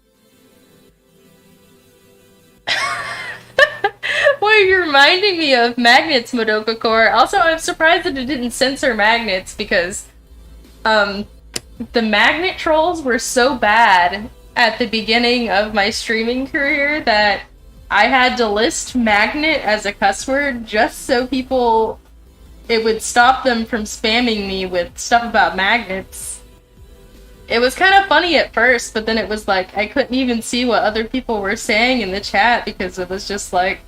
Well, you're reminding me of magnets, Madoka Core. Also, I'm surprised that it didn't censor magnets, because the magnet trolls were so bad at the beginning of my streaming career that I had to list magnet as a cuss word just so people, it would stop them from spamming me with stuff about magnets. It was kind of funny at first, but then it was like I couldn't even see what other people were saying in the chat, because it was just like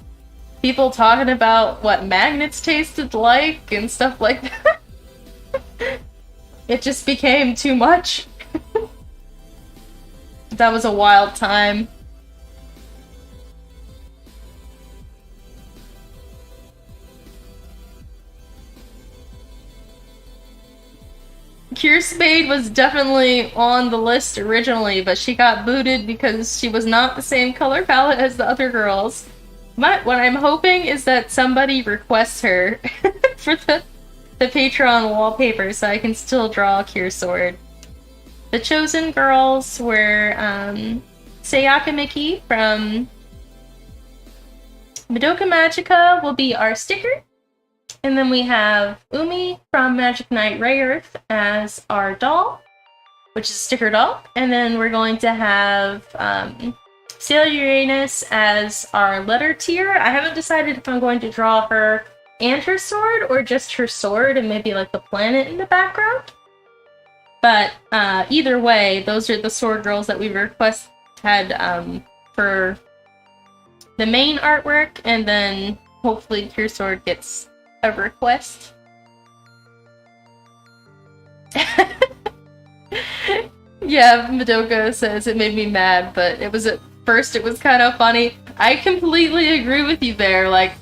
people talking about what magnets tasted like and stuff like that. It just became too much. That was a wild time. Cure Spade was definitely on the list originally, but she got booted because she was not the same color palette as the other girls. But what I'm hoping is that somebody requests her for the Patreon wallpaper so I can still draw Cure Sword. The chosen girls were Sayaka Miki from Madoka Magica will be our sticker. And then we have Umi from Magic Knight Ray Earth as our doll, which is a sticker doll. And then we're going to have Sailor Uranus as our letter tier. I haven't decided if I'm going to draw her and her sword, or just her sword and maybe like the planet in the background. But either way, those are the sword girls that we had for the main artwork, and then hopefully Pure Sword gets a request. Yeah, Madoka says it made me mad, but it was at first it was kind of funny. I completely agree with you there. Like,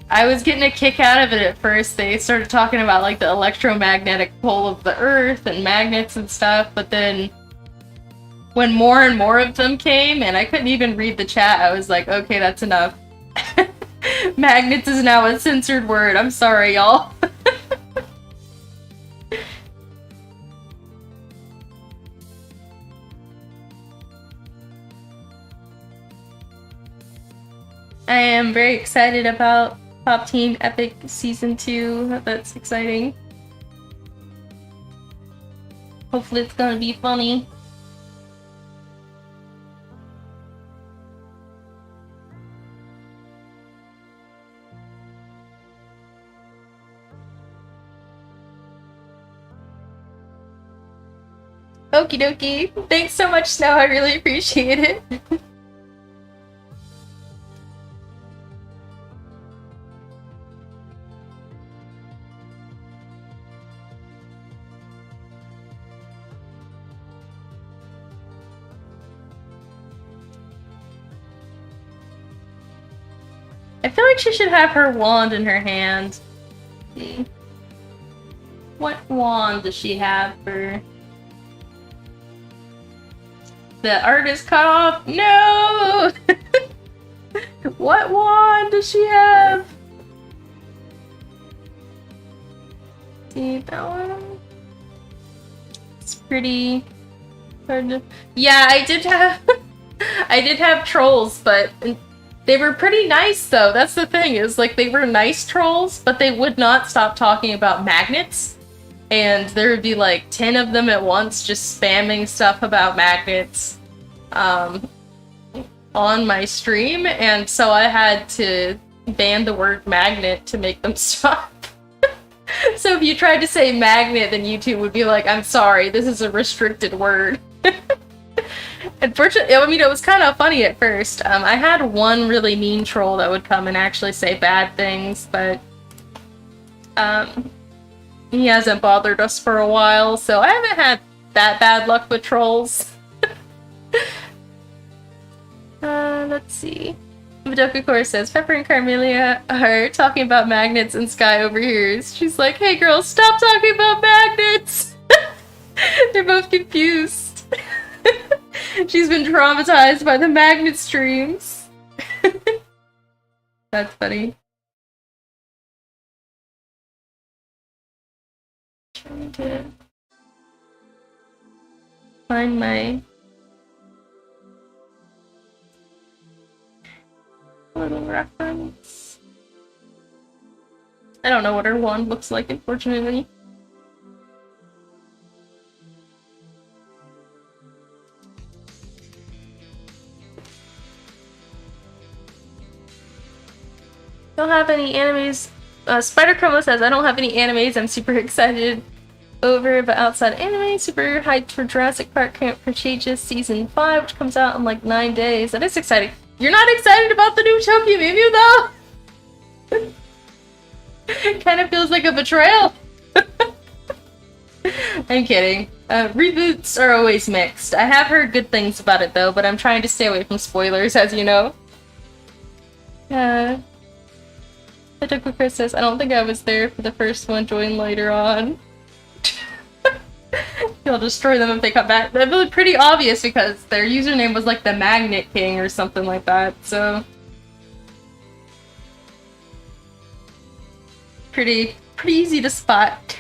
I was getting a kick out of it at first. They started talking about like the electromagnetic pole of the Earth and magnets and stuff, but then when more and more of them came, and I couldn't even read the chat, I was like, okay, that's enough. Magnets is now a censored word. I'm sorry, y'all. I am very excited about Pop Team Epic Season 2. That's exciting. Hopefully it's gonna be funny. Okie dokie. Thanks so much, Snow. I really appreciate it. I feel like she should have her wand in her hand. Let's see. What wand does she have for... The art is cut off? No! What wand does she have? See, that one? It's pretty hard to... Yeah, I did have... I did have trolls, but... They were pretty nice, though. That's the thing, is like they were nice trolls, but they would not stop talking about magnets. And there would be like 10 of them at once just spamming stuff about magnets on my stream, and so I had to ban the word magnet to make them stop. So if you tried to say magnet, then YouTube would be like, I'm sorry, this is a restricted word. Unfortunately, I mean, it was kind of funny at first. I had one really mean troll that would come and actually say bad things, but he hasn't bothered us for a while, so I haven't had that bad luck with trolls. Let's see. Madoka Core says, Pepper and Carmelia are talking about magnets and Sky overhears. She's like, hey girls, stop talking about magnets! They're both confused. She's been traumatized by the magnet streams. That's funny. Trying to find my little reference. I don't know what her wand looks like, unfortunately. Don't have any animes. Spider Chroma says, I don't have any animes I'm super excited over, but outside anime, super hyped for Jurassic Park Camp Cretaceous Season 5, which comes out in like 9 days. That is exciting. You're not excited about the new Tokyo Mew Mew, though? Kind of feels like a betrayal. I'm kidding. Reboots are always mixed. I have heard good things about it, though, but I'm trying to stay away from spoilers, as you know. Chris says, I don't think I was there for the first one, join later on. You'll destroy them if they come back. That was pretty obvious because their username was like the Magnet King or something like that, so... Pretty easy to spot.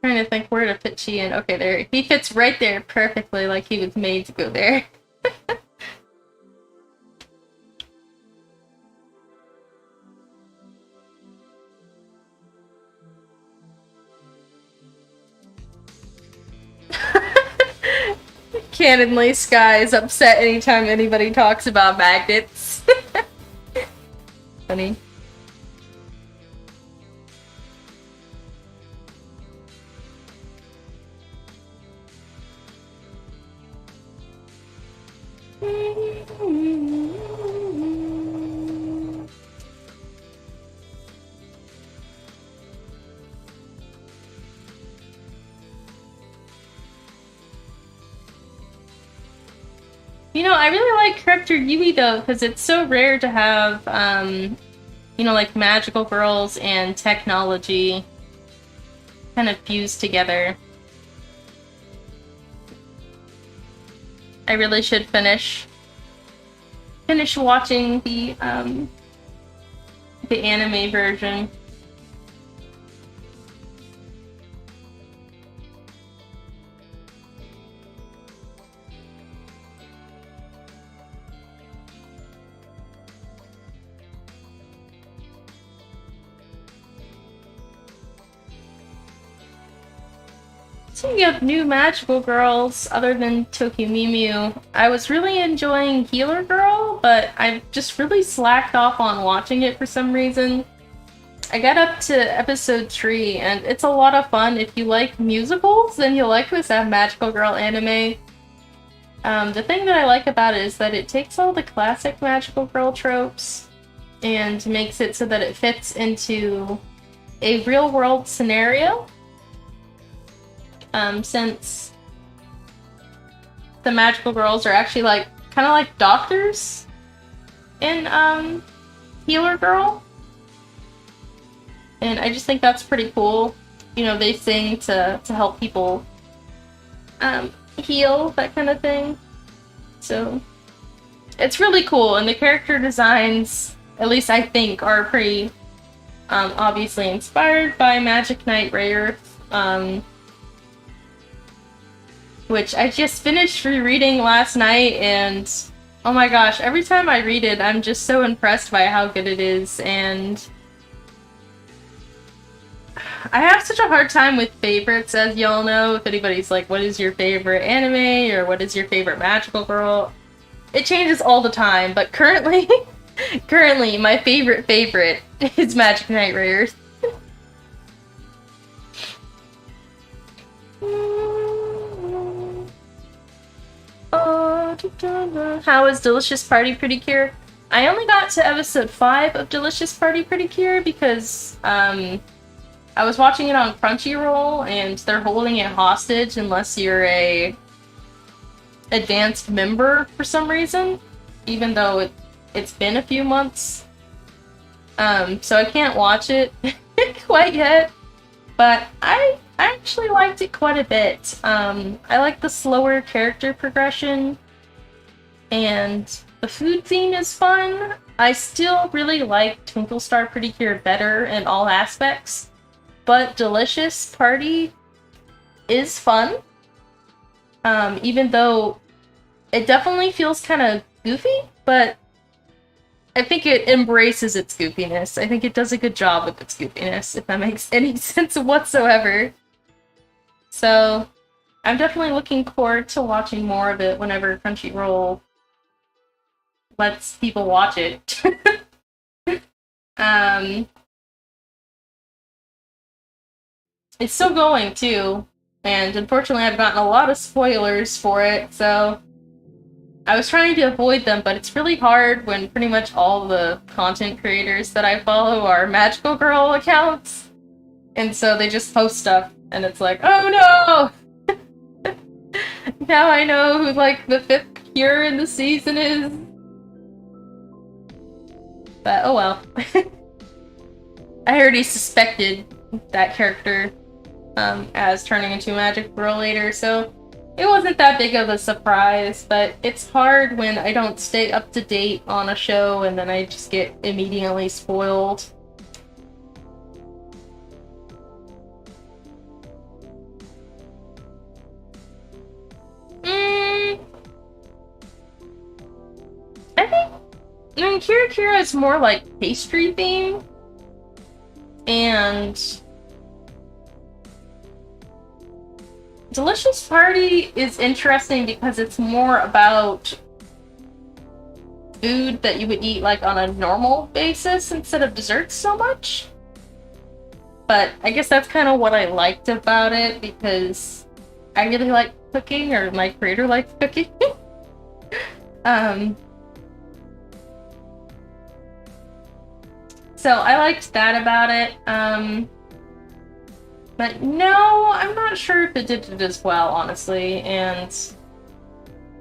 Trying to think where to fit Chi in. Okay, there. He fits right there perfectly, like he was made to go there. Canonly Sky is upset anytime anybody talks about magnets. Funny. You know, I really like character Yui though, because it's so rare to have, you know, like magical girls and technology kind of fused together. I really should finish watching the anime version. Speaking of new magical girls, other than Tokimimu, I was really enjoying Healer Girl, but I've just really slacked off on watching it for some reason. I got up to episode 3, and it's a lot of fun. If you like musicals, then you'll like this magical girl anime. The thing that I like about it is that it takes all the classic magical girl tropes and makes it so that it fits into a real-world scenario. Since the magical girls are actually like kind of like doctors in Healer Girl, and I just think that's pretty cool. You know, they sing to help people heal, that kind of thing. So it's really cool, and the character designs, at least I think, are pretty obviously inspired by Magic Knight Rayearth. Which I just finished rereading last night, and oh my gosh, every time I read it, I'm just so impressed by how good it is, and I have such a hard time with favorites, as y'all know. If anybody's like, what is your favorite anime, or what is your favorite magical girl? It changes all the time, but currently, my favorite is Magic Knight Rayearth. How is Delicious Party Pretty Cure? I only got to episode 5 of Delicious Party Pretty Cure because I was watching it on Crunchyroll, and they're holding it hostage unless you're a advanced member for some reason, even though it's been a few months. So I can't watch it quite yet, but I actually liked it quite a bit. I like the slower character progression, and the food theme is fun. I still really like Twinkle Star Pretty Cure better in all aspects, but Delicious Party is fun. Even though it definitely feels kind of goofy, but I think it embraces its goofiness. I think it does a good job with its goofiness, if that makes any sense whatsoever. So, I'm definitely looking forward to watching more of it whenever Crunchyroll lets people watch it. It's still going, too. And unfortunately, I've gotten a lot of spoilers for it, so I was trying to avoid them, but it's really hard when pretty much all the content creators that I follow are magical girl accounts. And so they just post stuff, and it's like, oh no! Now I know who, like, the 5th cure in the season is. But, oh well. I already suspected that character as turning into a magic girl later, so it wasn't that big of a surprise, but it's hard when I don't stay up to date on a show and then I just get immediately spoiled. I mean, Kira Kira is more like pastry theme, and Delicious Party is interesting because it's more about food that you would eat like on a normal basis instead of desserts so much. But I guess that's kind of what I liked about it, because I really like cooking, or my creator likes cooking. So I liked that about it. But no, I'm not sure if it did it as well, honestly. And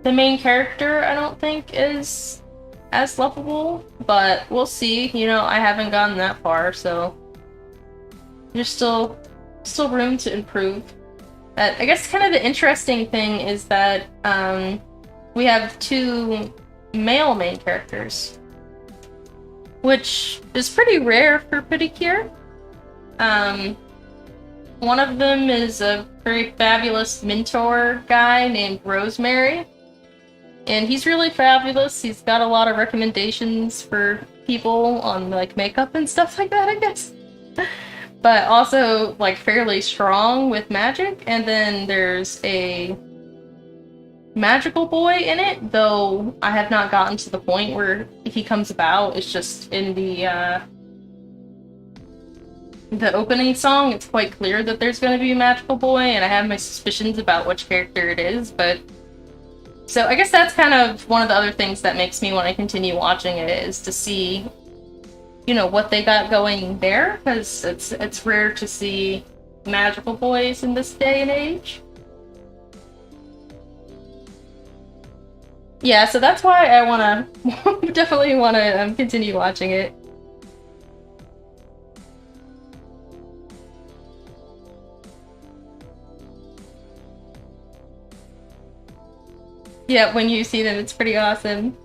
the main character, I don't think, is as lovable, but we'll see. You know, I haven't gotten that far, so there's still room to improve. But I guess kind of the interesting thing is that we have 2 male main characters, which is pretty rare for Pedicure. One of them is a very fabulous mentor guy named Rosemary, and he's really fabulous. He's got a lot of recommendations for people on like makeup and stuff like that, I guess. But also like fairly strong with magic. And then there's a magical boy in it, though I have not gotten to the point where he comes about. It's just in the opening song, it's quite clear that there's going to be a magical boy, and I have my suspicions about which character it is, but... So I guess that's kind of one of the other things that makes me want to continue watching it, is to see, you know, what they got going there, because it's rare to see magical boys in this day and age. Yeah, so that's why I want to... definitely want to continue watching it. Yeah, when you see them, it's pretty awesome.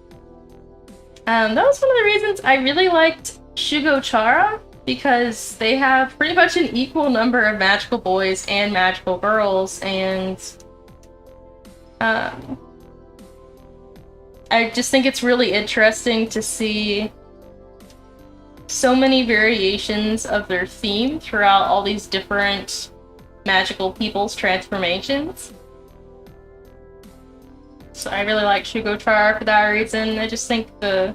That was one of the reasons I really liked Shugo-chara, because they have pretty much an equal number of magical boys and magical girls, and I just think it's really interesting to see so many variations of their theme throughout all these different magical people's transformations. So I really like Shugo-chara for that reason. I just think the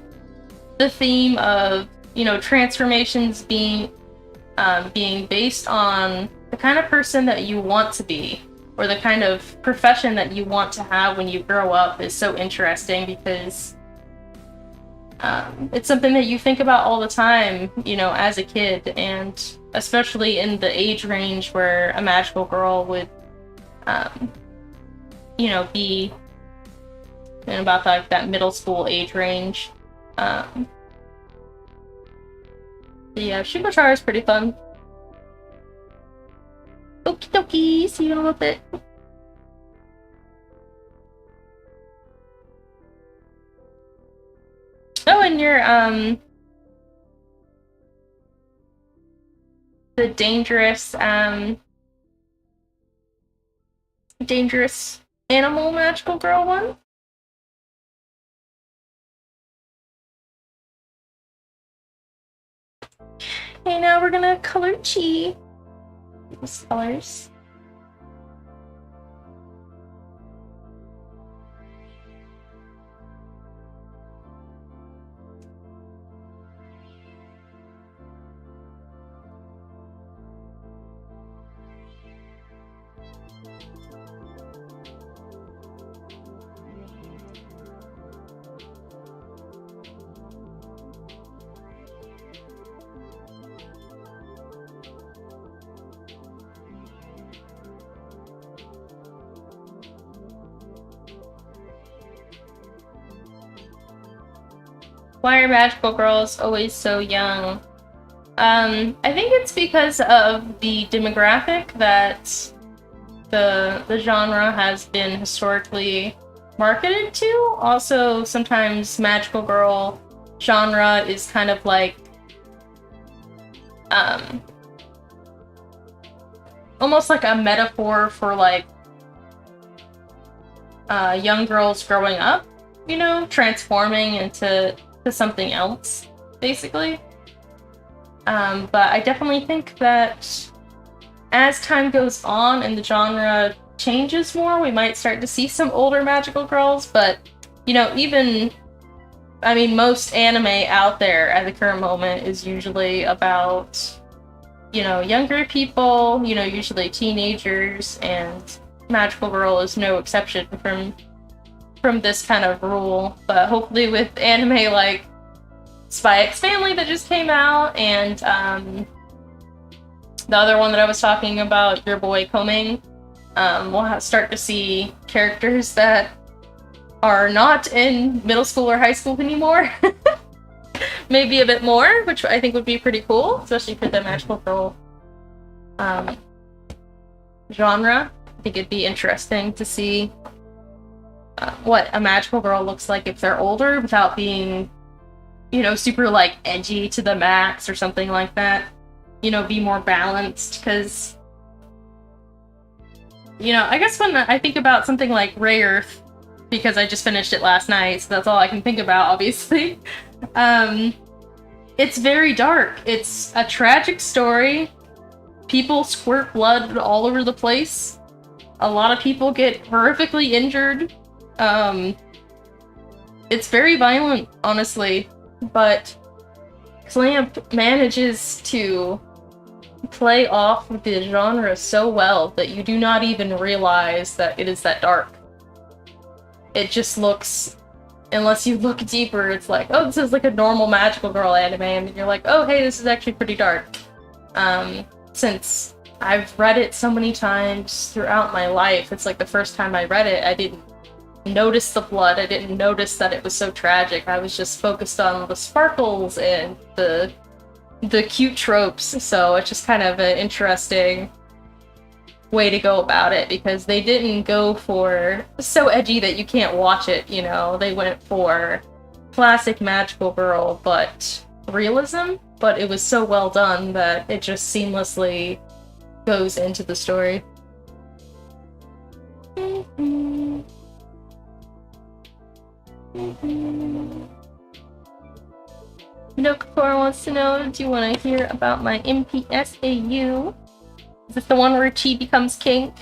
theme of, you know, transformations being based on the kind of person that you want to be, or the kind of profession that you want to have when you grow up, is so interesting, because it's something that you think about all the time, you know, as a kid, and especially in the age range where a magical girl would, you know, be in about like that middle school age range. Yeah, Shugo-chara is pretty fun. Okie dokie, see you in a little bit. Oh, and you're, the dangerous animal magical girl one? Okay, now we're gonna color Chi. These colors. Why are magical girls always so young? I think it's because of the demographic that the genre has been historically marketed to. Also, sometimes magical girl genre is kind of like almost like a metaphor for like young girls growing up, you know, transforming into to something else, basically. But I definitely think that as time goes on and the genre changes more, we might start to see some older magical girls, but, you know, even, I mean, most anime out there at the current moment is usually about, you know, younger people, you know, usually teenagers, and magical girl is no exception from this kind of rule. But hopefully with anime like Spy X Family that just came out, and the other one that I was talking about, Your Boy Coming, we'll start to see characters that are not in middle school or high school anymore. Maybe a bit more, which I think would be pretty cool, especially for the magical girl genre. I think it'd be interesting to see what a magical girl looks like if they're older without being, you know, super, like, edgy to the max or something like that. You know, be more balanced, because, you know, I guess when I think about something like Ray Earth, because I just finished it last night, so that's all I can think about, obviously. It's very dark. It's a tragic story. People squirt blood all over the place. A lot of people get horrifically injured. It's very violent, honestly, but Clamp manages to play off the genre so well that you do not even realize that it is that dark. It just looks, unless you look deeper, it's like, oh, this is like a normal magical girl anime, and then you're like, oh, hey, this is actually pretty dark. Since I've read it so many times throughout my life, it's like the first time I read it, I didn't notice the blood, I didn't notice that it was so tragic. I was just focused on the sparkles and the cute tropes, so it's just kind of an interesting way to go about it, because they didn't go for so edgy that you can't watch it, you know. They went for classic magical girl, but realism, but it was so well done that it just seamlessly goes into the story. Minokakor wants to know, do you want to hear about my MPSAU? Is this the one where Chi becomes king?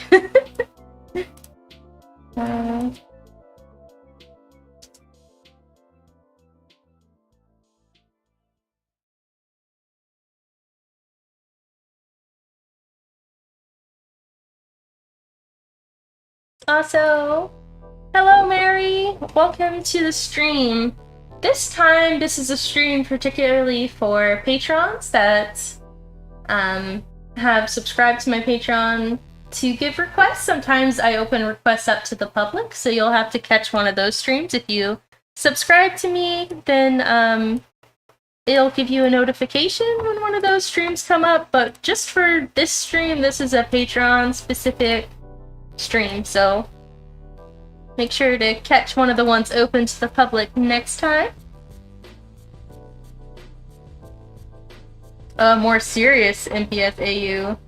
Also, hello Mary! Welcome to the stream. This time, this is a stream particularly for patrons that have subscribed to my Patreon to give requests. Sometimes I open requests up to the public, so you'll have to catch one of those streams. If you subscribe to me, then it'll give you a notification when one of those streams come up, but just for this stream, this is a Patreon-specific stream, so make sure to catch one of the ones open to the public next time. A more serious MPSAU.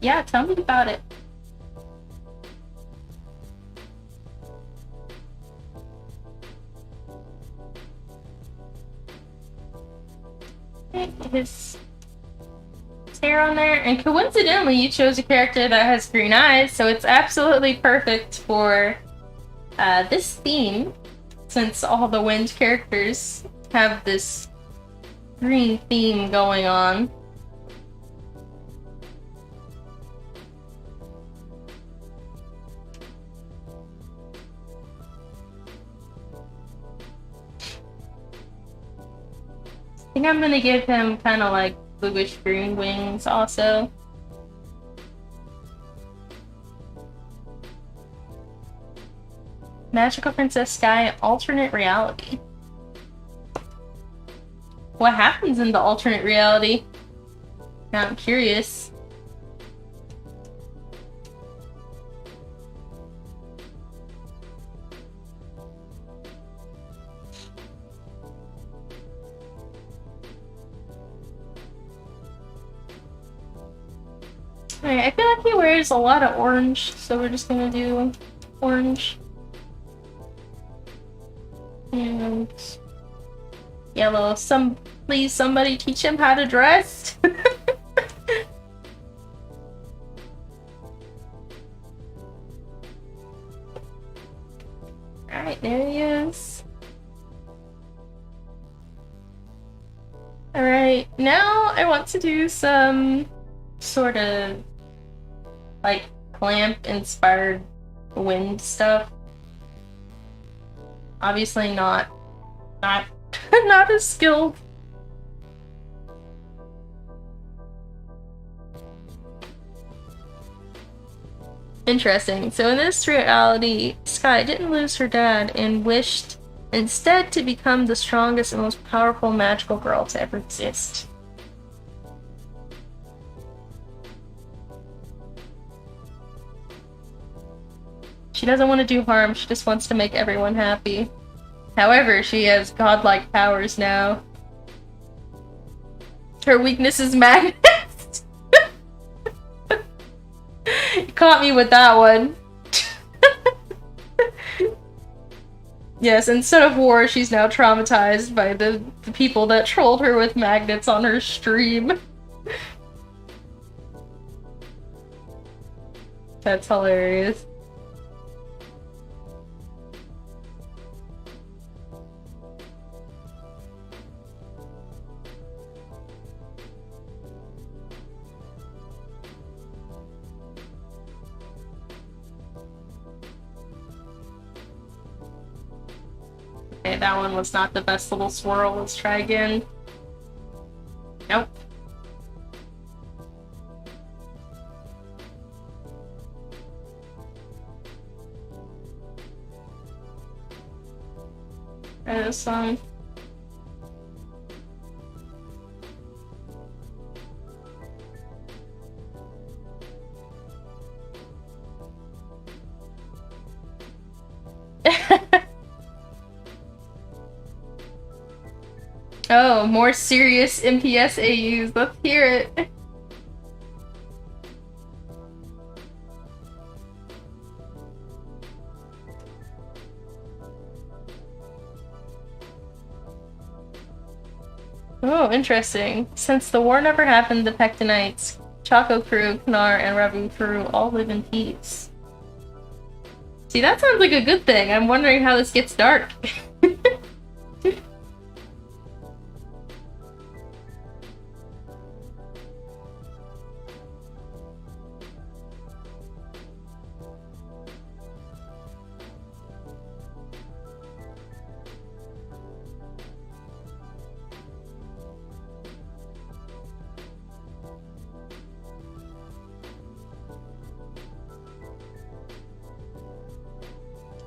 Yeah, tell me about it. His hair on there, and coincidentally you chose a character that has green eyes, so it's absolutely perfect for this theme, since all the wind characters have this green theme going on. I think I'm gonna give him kind of like bluish green wings also. Magical Princess Sky alternate reality. What happens in the alternate reality? Now I'm curious. Alright, I feel like he wears a lot of orange, so we're just gonna do orange. And Yellow, please somebody teach him how to dress. Alright, there he is. Alright, now I want to do some sort of like clamp inspired wind stuff. Obviously not not as skilled. Interesting. So in this reality, Sky didn't lose her dad and wished instead to become the strongest and most powerful magical girl to ever exist. She doesn't want to do harm, she just wants to make everyone happy. However, she has godlike powers now. Her weakness is magnets. You caught me with that one. Yes, instead of war, she's now traumatized by the people that trolled her with magnets on her stream. That's hilarious. Okay, that one was not the best little swirl. Let's try again. Nope. Try this one. Oh, more serious MPS AUs. Let's hear it. Oh, interesting. Since the war never happened, the Pectonites, Choco Crew, Knar, and Rabufru all live in peace. See, that sounds like a good thing. I'm wondering how this gets dark.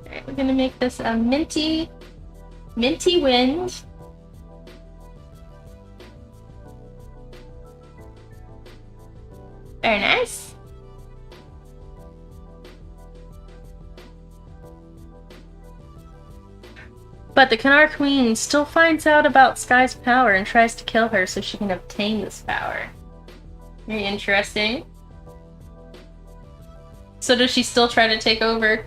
Alright, we're gonna make this a minty wind. Very nice. But the Knar Queen still finds out about Sky's power and tries to kill her so she can obtain this power. Very interesting. So does she still try to take over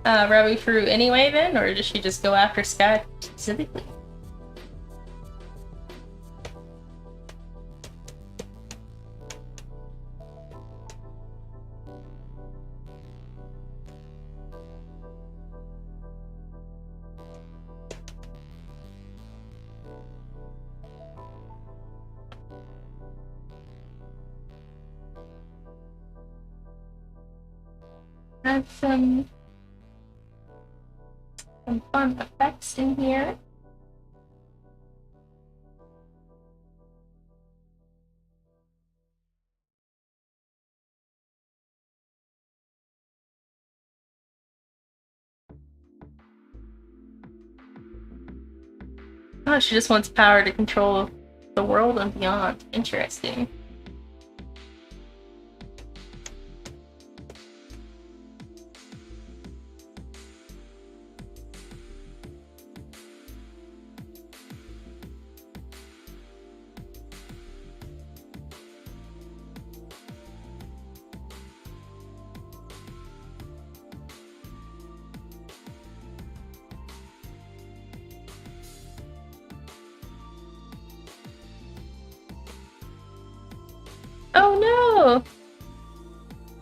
Rabufru anyway then, or does she just go after Sky specifically? Have some fun effects in here. Oh, she just wants power to control the world and beyond. Interesting.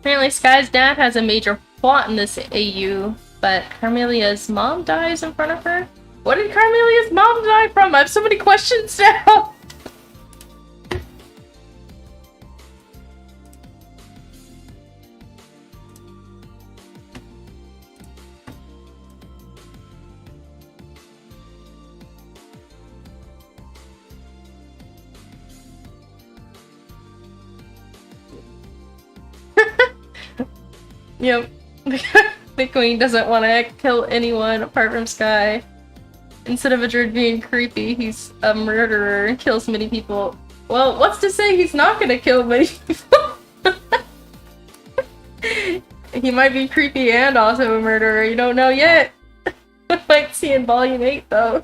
Apparently Sky's dad has a major plot in this AU, but Carmelia's mom dies in front of her? What did Carmelia's mom die from? I have so many questions now! Yep. The queen doesn't want to kill anyone apart from Sky. Instead of a druid being creepy, he's a murderer and kills many people. Well, what's to say he's not gonna kill many people? He might be creepy and also a murderer, you don't know yet. Might see in Volume 8, though.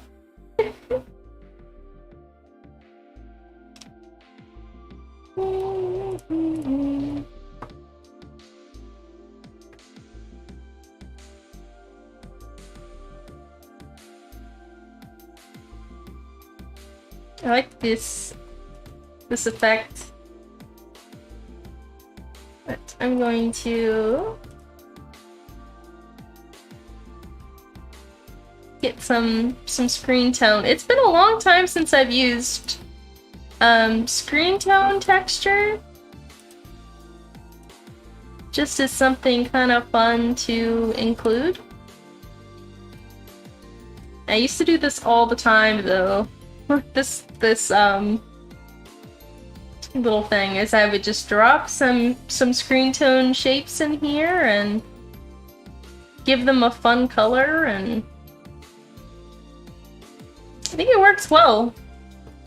I like this effect. But I'm going to get some screen tone. It's been a long time since I've used screen tone texture. Just as something kind of fun to include. I used to do this all the time though. This little thing is I would just drop some screen tone shapes in here and give them a fun color, and I think it works well.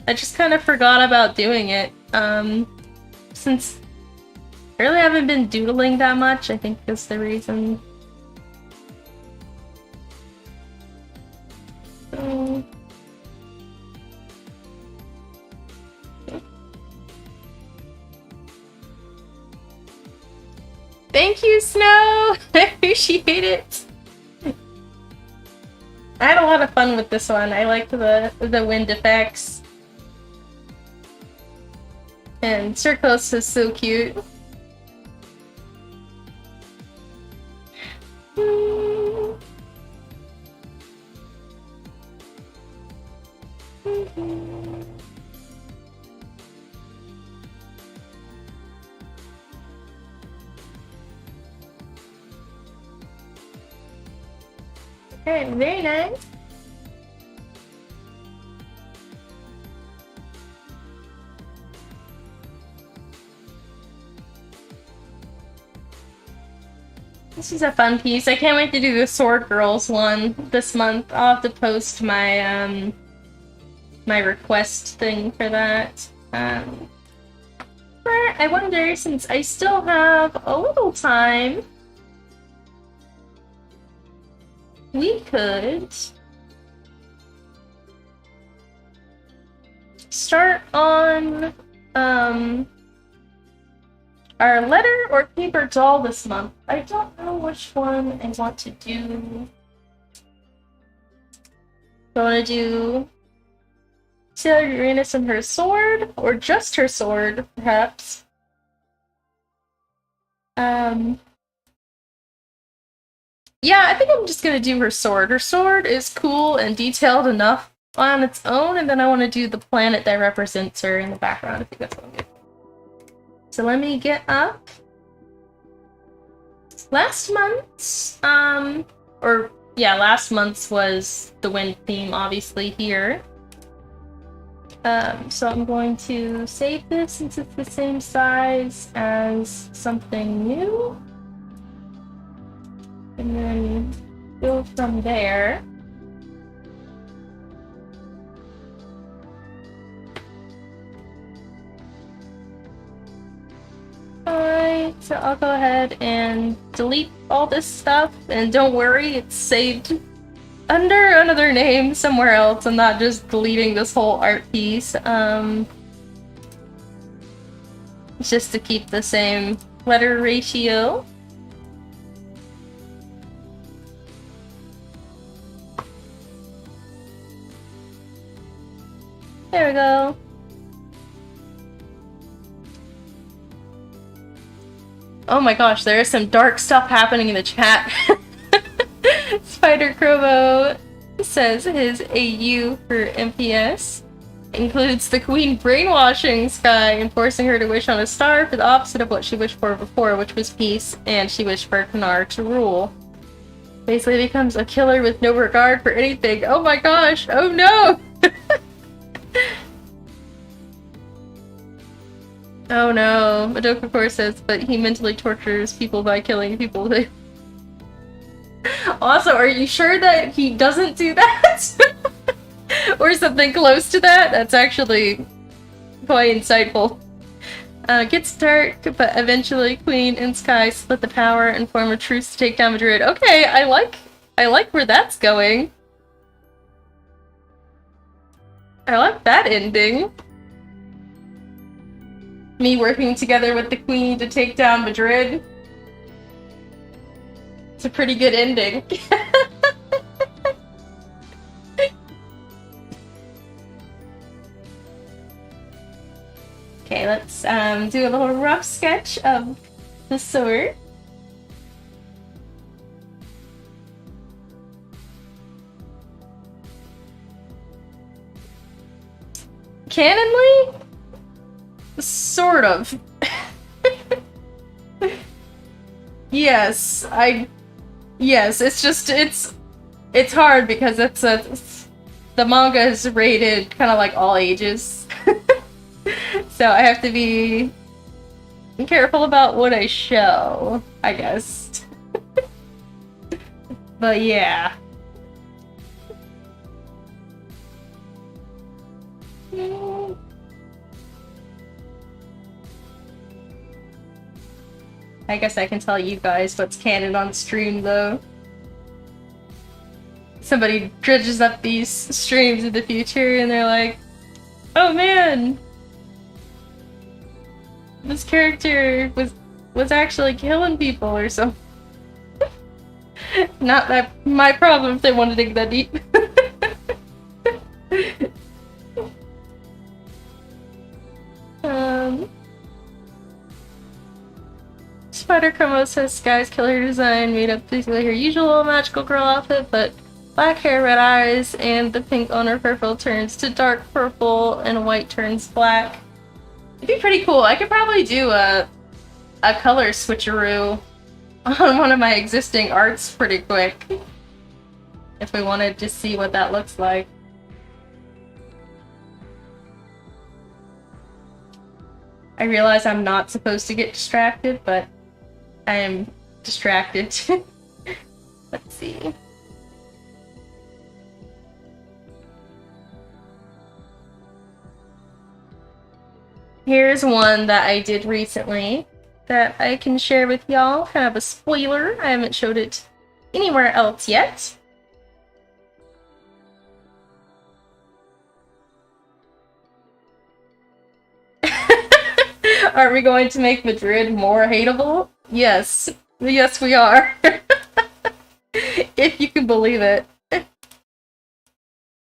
I just kind of forgot about doing it since I really haven't been doodling that much. I think that's the reason. So thank you, Snow! I appreciate it! I had a lot of fun with this one. I liked the wind effects. And Circos is so cute. Okay, very nice. This is a fun piece. I can't wait to do the Sword Girls one this month. I'll have to post my my request thing for that. I wonder, since I still have a little time, we could start on our letter or paper doll this month. I don't know which one I want to do. Do I want to do Sailor Uranus and her sword, or just her sword, perhaps? Yeah, I think I'm just gonna do her sword. Her sword is cool and detailed enough on its own, and then I want to do the planet that represents her in the background. I think that's what I'm doing. So let me get up. Last month's, last month's was the wind theme, obviously, here. So I'm going to save this since it's the same size as something new. And then go from there. Alright, so I'll go ahead and delete all this stuff, and don't worry, it's saved under another name somewhere else. I'm not just deleting this whole art piece. It's just to keep the same letter ratio. There we go. Oh my gosh, there is some dark stuff happening in the chat. Spider Crovo says his AU for MPS includes the queen brainwashing Sky and forcing her to wish on a star for the opposite of what she wished for before, which was peace, and she wished for Kanar to rule. Basically becomes a killer with no regard for anything. Oh my gosh! Oh no! Oh no. Madoka Core says, but he mentally tortures people by killing people. Also, are you sure that he doesn't do that? Or something close to that? That's actually quite insightful. Gets dark, but eventually Queen and Sky split the power and form a truce to take down Madrid. Okay, I like where that's going. I like that ending. Me working together with the Queen to take down Madrid. It's a pretty good ending. Okay, let's do a little rough sketch of the sword. Canonly? Sort of. Yes, yes, it's just, it's hard because the manga is rated kind of like all ages. So I have to be careful about what I show, I guess. But yeah. I guess I can tell you guys what's canon on stream, though. Somebody dredges up these streams in the future and they're like, oh man! This character was actually killing people or something. Not that my problem if they want to dig that deep. Spider Como says Sky's killer design made up basically her usual magical girl outfit, but black hair, red eyes, and the pink on her purple turns to dark purple and white turns black. It'd be pretty cool. I could probably do a color switcheroo on one of my existing arts pretty quick. If we wanted to see what that looks like. I realize I'm not supposed to get distracted, but I am distracted. Let's see. Here's one that I did recently that I can share with y'all. Kind of a spoiler. I haven't showed it anywhere else yet. Aren't we going to make Madrid more hateable? Yes. Yes, we are. If you can believe it.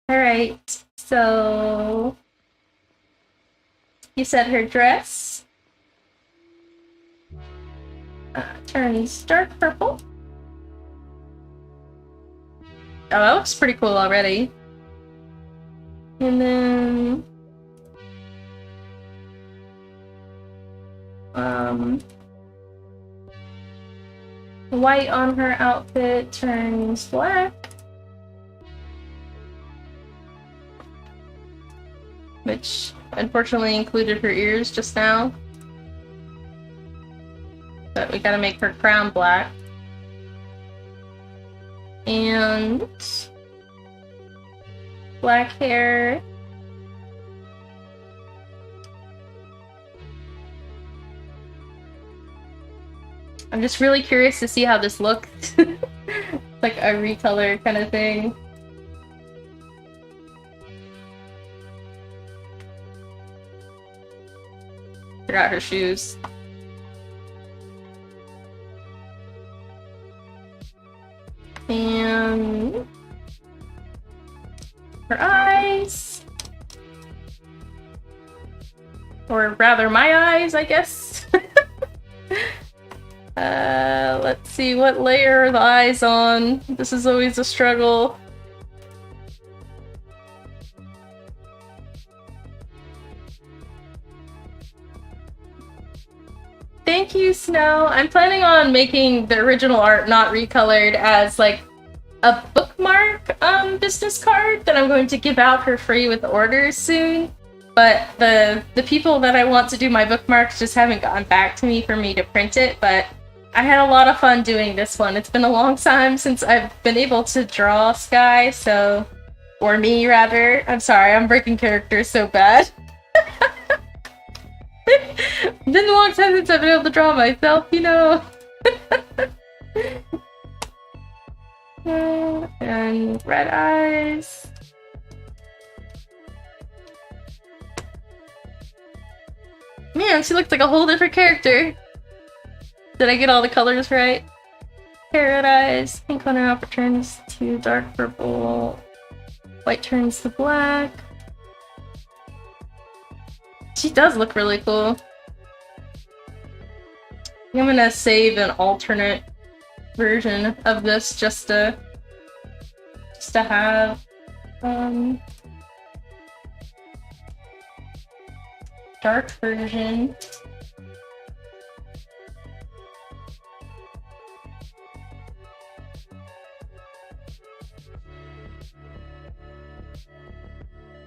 Alright, so... You said her dress turns dark purple. Oh, that looks pretty cool already. And then... white on her outfit turns black. Which unfortunately included her ears just now. But we gotta make her crown black. And black hair. I'm just really curious to see how this looks. Like a recolor kind of thing. Forgot her shoes. And her eyes. Or rather my eyes, I guess. see, what layer are the eyes on? This is always a struggle. Thank you, Snow. I'm planning on making the original art not recolored as like a bookmark business card that I'm going to give out for free with orders soon. But the people that I want to do my bookmarks just haven't gotten back to me for me to print it, but I had a lot of fun doing this one. It's been a long time since I've been able to draw Sky, so... Or me, rather. I'm sorry, I'm breaking characters so bad. It's been a long time since I've been able to draw myself, you know? And red eyes. Man, she looks like a whole different character. Did I get all the colors right? Carrot eyes, pink on her upper turns to dark purple, white turns to black. She does look really cool. I'm gonna save an alternate version of this just to have dark version.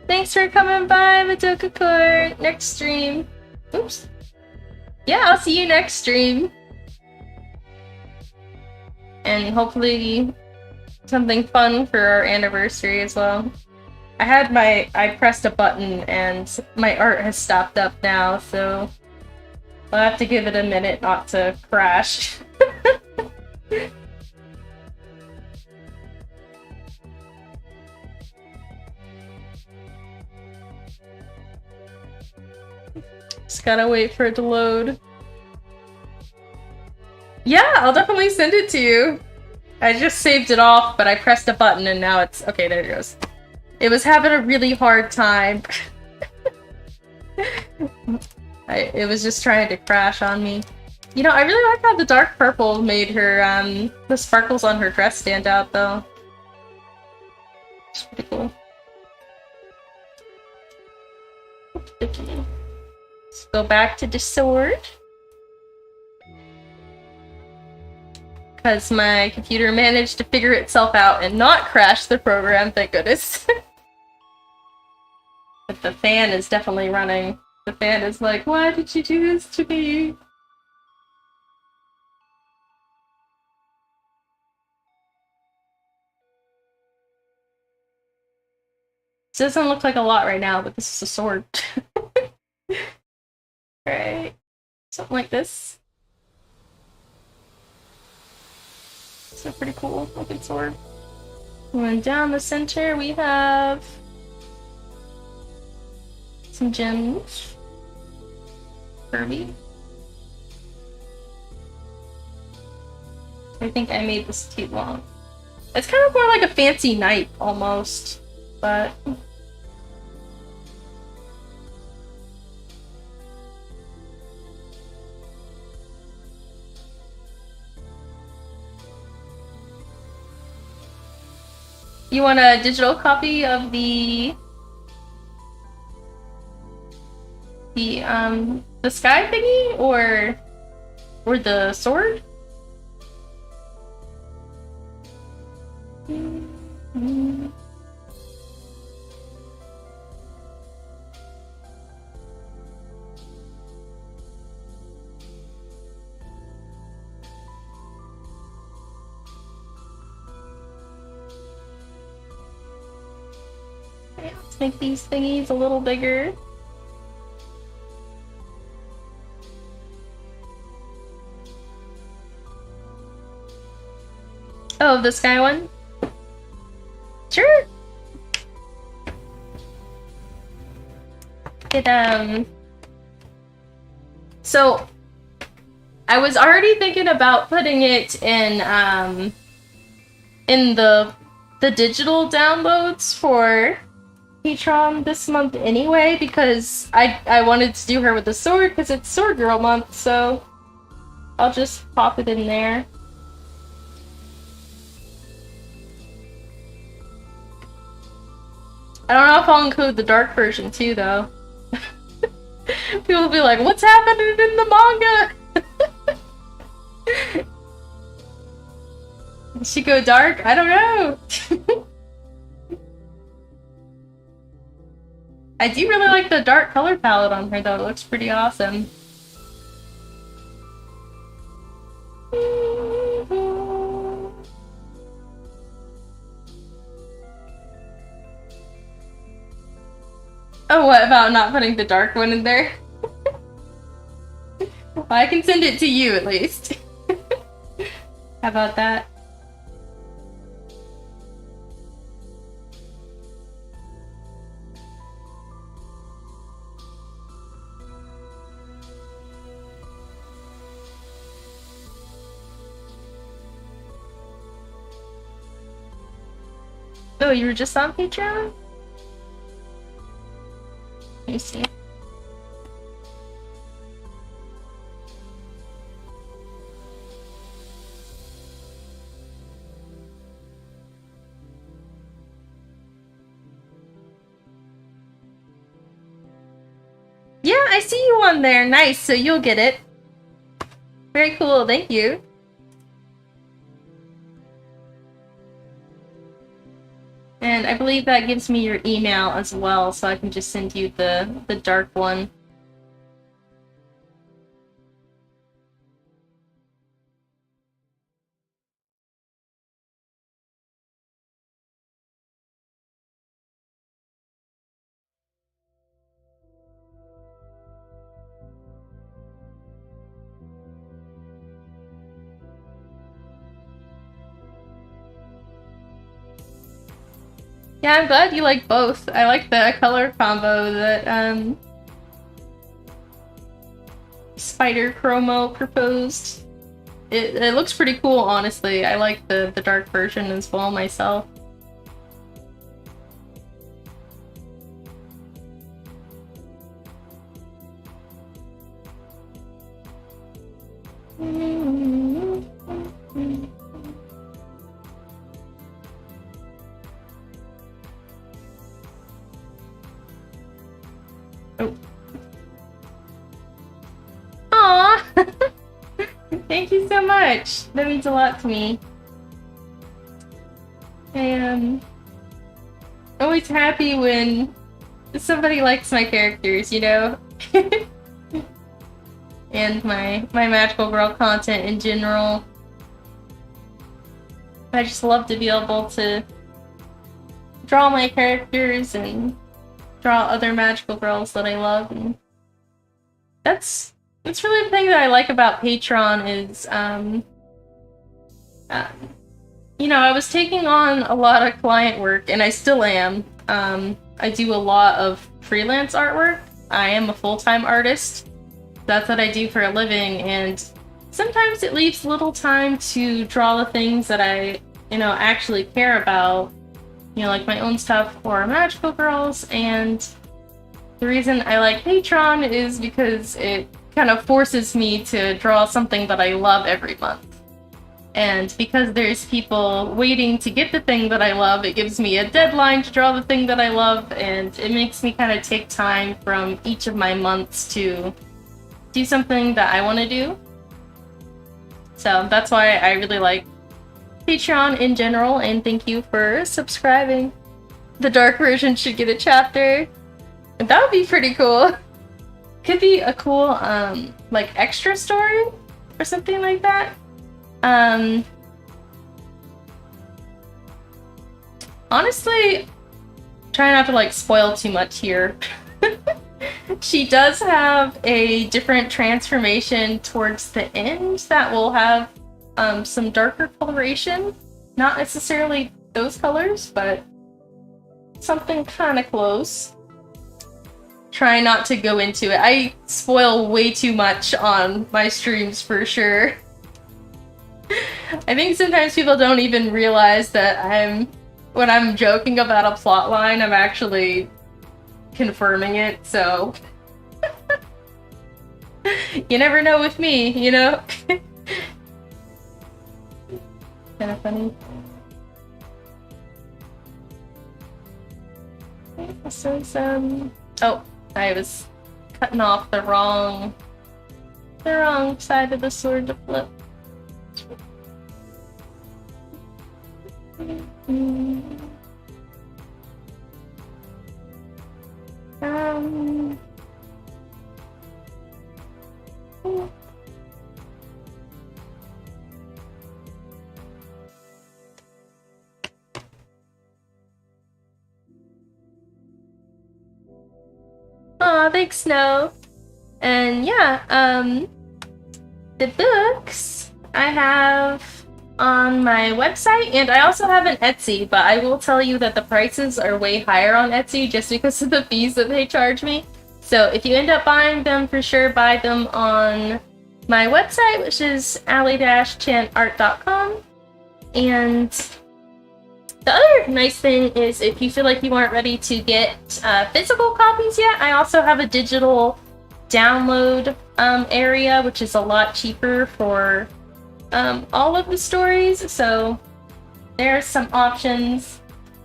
Thanks for coming by, Madoka Court. Next stream. Oops. Yeah, I'll see you next stream. And hopefully something fun for our anniversary as well. I pressed a button and my art has stopped up now, so I'll have to give it a minute not to crash. Just gotta wait for it to load. Yeah, I'll definitely send it to you. I just saved it off, but I pressed a button and now it's... Okay, there it goes. It was having a really hard time. It was just trying to crash on me. You know, I really like how the dark purple made her, the sparkles on her dress stand out, though. It's pretty cool. Let's go back to the sword. Because my computer managed to figure itself out and not crash the program, thank goodness. But the fan is definitely running. The fan is like, why did you do this to me? This doesn't look like a lot right now, but this is a sword. Right. Something like this. It's a pretty cool looking sword. And then down the center we have some gems. Kirby. I think I made this too long. It's kind of more like a fancy knight almost, but you want a digital copy of the sky thingy or the sword? Let's make these thingies a little bigger. Oh, the sky one? Sure. So I was already thinking about putting it in the digital downloads for Patreon this month anyway, because I wanted to do her with the sword because it's Sword Girl month, so I'll just pop it in there. I don't know if I'll include the dark version too, though. People will be like, what's happening in the manga? Did she go dark? I don't know. I do really like the dark color palette on her, though. It looks pretty awesome. Oh, what about not putting the dark one in there? Well, I can send it to you, at least. How about that? Oh, you were just on Patreon? Let me see. Yeah, I see you on there. Nice, so you'll get it. Very cool, thank you. And I believe that gives me your email as well, so I can just send you the dark one. Yeah, I'm glad you like both. I like the color combo that Spider Chromo proposed. It looks pretty cool, honestly. I like the dark version as well myself. Oh. Aw! Thank you so much. That means a lot to me. I am always happy when somebody likes my characters, you know? And my magical girl content in general. I just love to be able to draw my characters and draw other magical girls that I love, and that's really the thing that I like about Patreon is, you know, I was taking on a lot of client work, and I still am. I do a lot of freelance artwork. I am a full-time artist. That's what I do for a living, and sometimes it leaves little time to draw the things that I, you know, actually care about. You know, like my own stuff for magical girls, and the reason I like Patreon is because it kind of forces me to draw something that I love every month. And because there's people waiting to get the thing that I love, it gives me a deadline to draw the thing that I love, and it makes me kind of take time from each of my months to do something that I want to do. So that's why I really like Patreon in general, and thank you for subscribing. The dark version should get a chapter. That would be pretty cool. Could be a cool, like, extra story or something like that. Honestly, try not to, like, spoil too much here. She does have a different transformation towards the end that will have some darker coloration. Not necessarily those colors, but something kind of close. Try not to go into it. I spoil way too much on my streams for sure. I think sometimes people don't even realize that when I'm joking about a plot line, I'm actually confirming it, so you never know with me, you know? Kinda funny. This is, oh, I was cutting off the wrong side of the sword to flip. Aw, thanks, Snow. And yeah, the books I have on my website, and I also have an Etsy, but I will tell you that the prices are way higher on Etsy just because of the fees that they charge me. So if you end up buying them, for sure buy them on my website, which is Allie-chan Art.com. And the other nice thing is if you feel like you aren't ready to get physical copies yet, I also have a digital download area, which is a lot cheaper for all of the stories. So there's some options.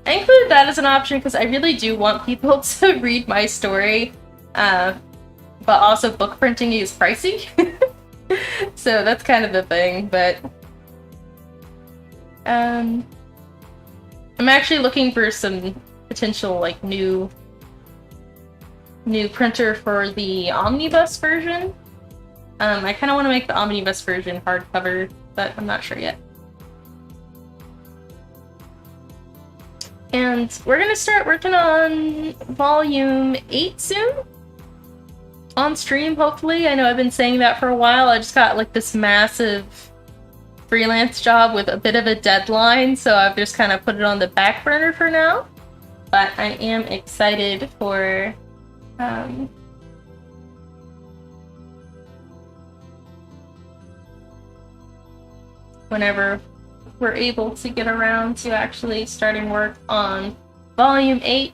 I included that as an option because I really do want people to read my story, but also book printing is pricey. So that's kind of the thing, but I'm actually looking for some potential like new printer for the omnibus version. I kind of want to make the omnibus version hardcover, but I'm not sure yet. And we're gonna start working on volume 8 soon. On stream, hopefully. I know I've been saying that for a while. I just got like this massive freelance job with a bit of a deadline, so I've just kind of put it on the back burner for now. But I am excited for whenever we're able to get around to actually starting work on volume 8.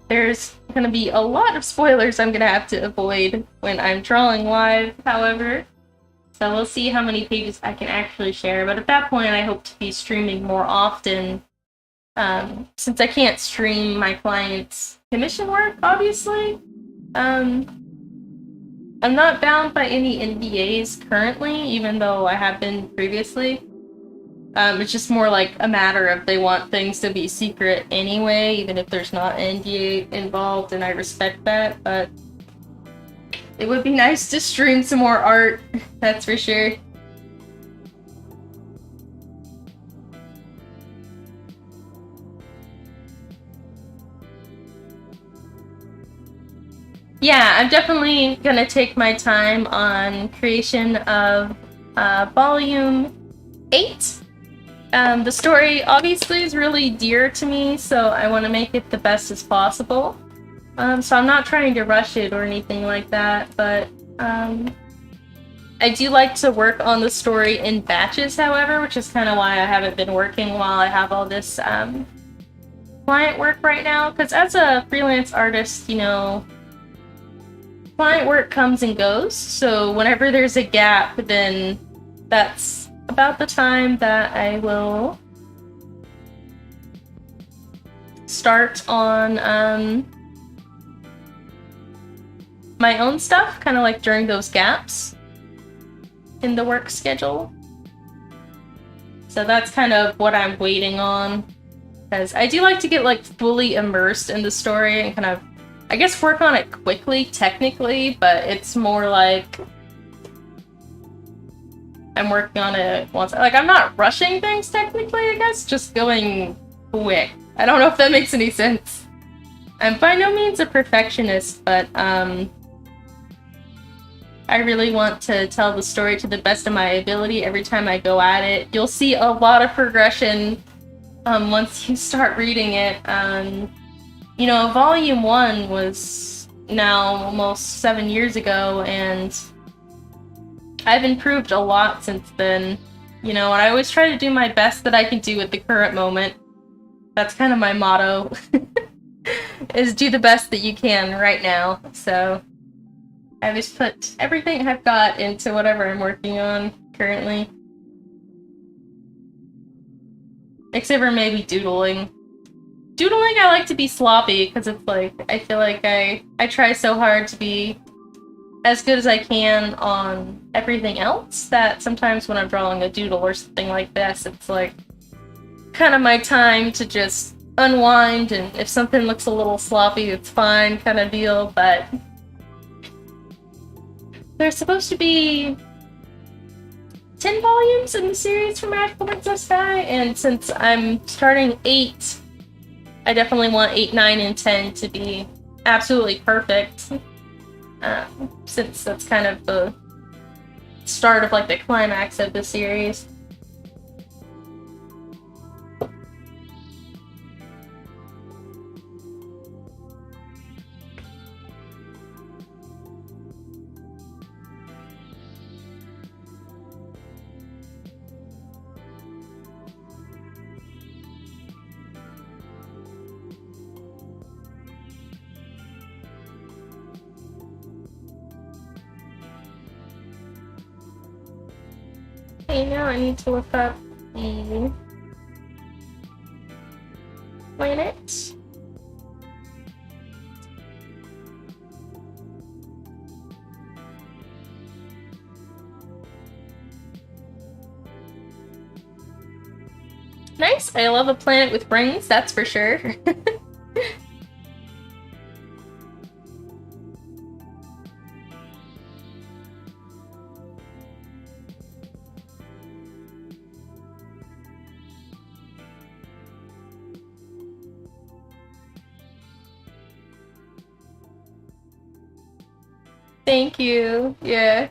There's going to be a lot of spoilers I'm going to have to avoid when I'm drawing live, however. So we'll see how many pages I can actually share. But at that point, I hope to be streaming more often. Since I can't stream my clients' commission work, obviously. I'm not bound by any NDAs currently, even though I have been previously. It's just more like a matter of they want things to be secret anyway, even if there's not an NDA involved, and I respect that, but it would be nice to stream some more art, that's for sure. Yeah, I'm definitely gonna take my time on creation of volume 8. The story obviously is really dear to me, so I want to make it the best as possible. So I'm not trying to rush it or anything like that, but I do like to work on the story in batches, however, which is kind of why I haven't been working while I have all this client work right now, because as a freelance artist, you know, client work comes and goes, so whenever there's a gap, then that's about the time that I will start on my own stuff, kind of like during those gaps in the work schedule. So that's kind of what I'm waiting on, because I do like to get like fully immersed in the story and kind of, I guess, work on it quickly technically, but it's more like I'm working on it once. Like, I'm not rushing things technically, I guess, just going quick. I don't know if that makes any sense. I'm by no means a perfectionist, but I really want to tell the story to the best of my ability every time I go at it. You'll see a lot of progression once you start reading it. You know, volume 1 was now almost 7 years ago, and I've improved a lot since then, you know, and I always try to do my best that I can do at the current moment. That's kind of my motto, is do the best that you can right now. So I always put everything I've got into whatever I'm working on currently. Except for maybe doodling. doodling, I like to be sloppy because it's like I feel like I try so hard to be as good as I can on everything else that sometimes when I'm drawing a doodle or something like this, it's like kind of my time to just unwind, and if something looks a little sloppy, it's fine kind of deal. But there's supposed to be 10 volumes in the series for Magical Princess Sky, and since I'm starting 8, I definitely want 8, 9, and 10 to be absolutely perfect, since that's kind of the start of like the climax of the series. Okay, now I need to look up the planet. Nice, I love a planet with rings, that's for sure. Thank you. Yeah.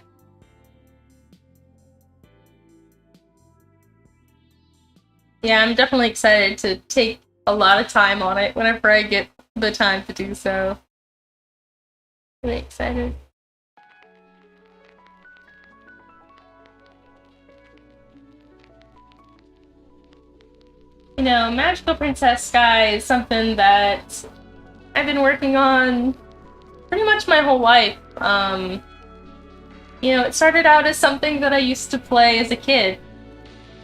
Yeah, I'm definitely excited to take a lot of time on it whenever I get the time to do so. Really excited. You know, Magical Princess Sky is something that I've been working on pretty much my whole life. You know, it started out as something that I used to play as a kid.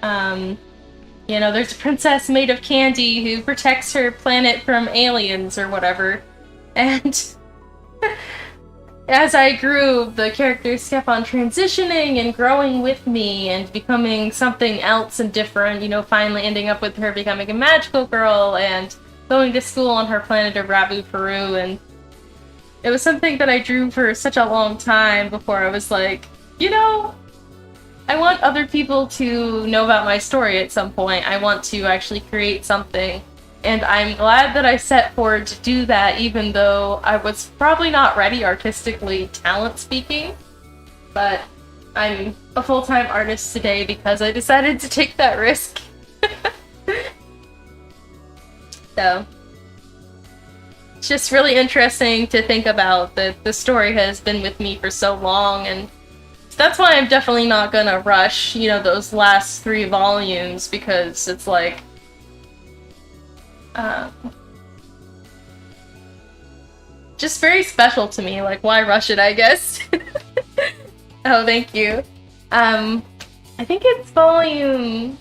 You know, there's a princess made of candy who protects her planet from aliens or whatever. And as I grew, the characters kept on transitioning and growing with me and becoming something else and different, you know, finally ending up with her becoming a magical girl and going to school on her planet of Rabufru, and it was something that I drew for such a long time before I was like, you know, I want other people to know about my story at some point. I want to actually create something. And I'm glad that I set forward to do that, even though I was probably not ready artistically, talent speaking. But I'm a full-time artist today because I decided to take that risk. So it's just really interesting to think about that the story has been with me for so long, and that's why I'm definitely not gonna rush, you know, those last 3 volumes, because it's like, just very special to me. Like, why rush it, I guess? Oh, thank you. I think it's volume...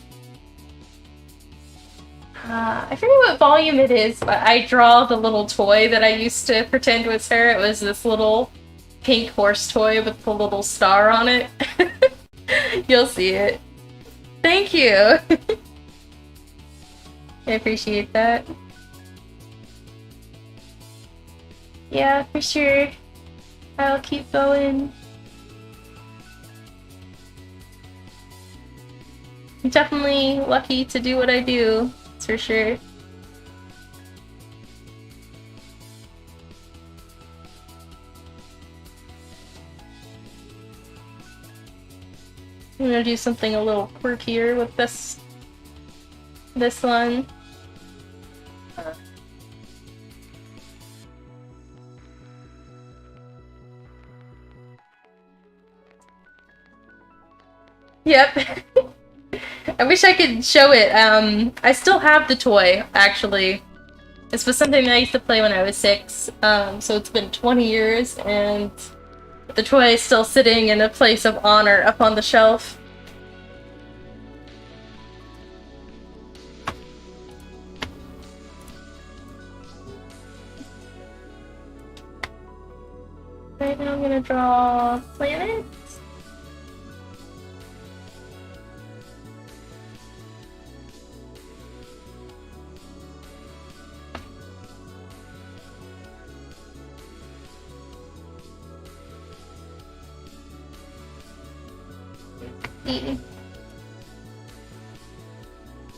I forget what volume it is, but I draw the little toy that I used to pretend was her. It was this little pink horse toy with the little star on it. You'll see it. Thank you! I appreciate that. Yeah, for sure. I'll keep going. I'm definitely lucky to do what I do, that's for sure. I'm gonna do something a little quirkier with this one. Yep. I wish I could show it. I still have the toy, actually. This was something that I used to play when I was 6, so it's been 20 years, and the toy is still sitting in a place of honor up on the shelf. Alright, now I'm gonna draw planet.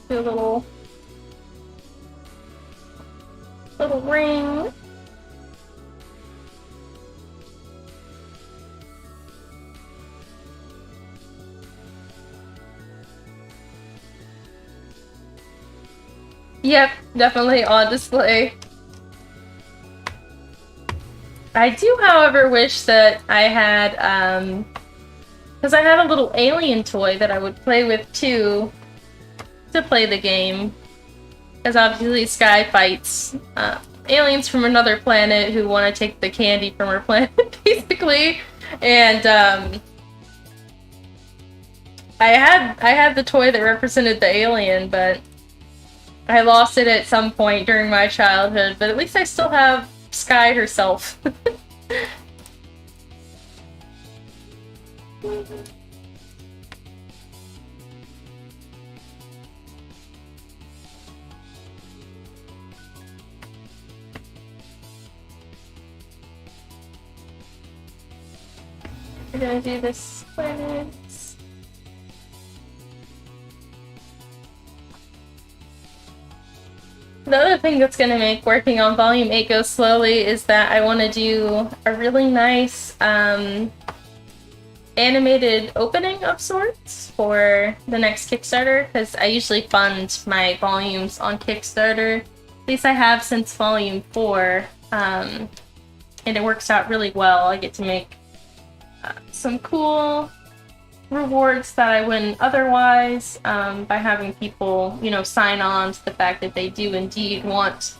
Do a little ring. Yep, definitely on display. I do, however, wish that I had, because I had a little alien toy that I would play with too, to play the game. Because obviously Sky fights aliens from another planet who want to take the candy from her planet, basically. And I had the toy that represented the alien, but I lost it at some point during my childhood. But at least I still have Sky herself. We're gonna do this planet. The other thing that's gonna make working on Volume 8 go slowly is that I want to do a really nice animated opening of sorts for the next Kickstarter, because I usually fund my volumes on Kickstarter. At least I have since Volume 4, and it works out really well. I get to make some cool rewards that I wouldn't otherwise, by having people, you know, sign on to the fact that they do indeed want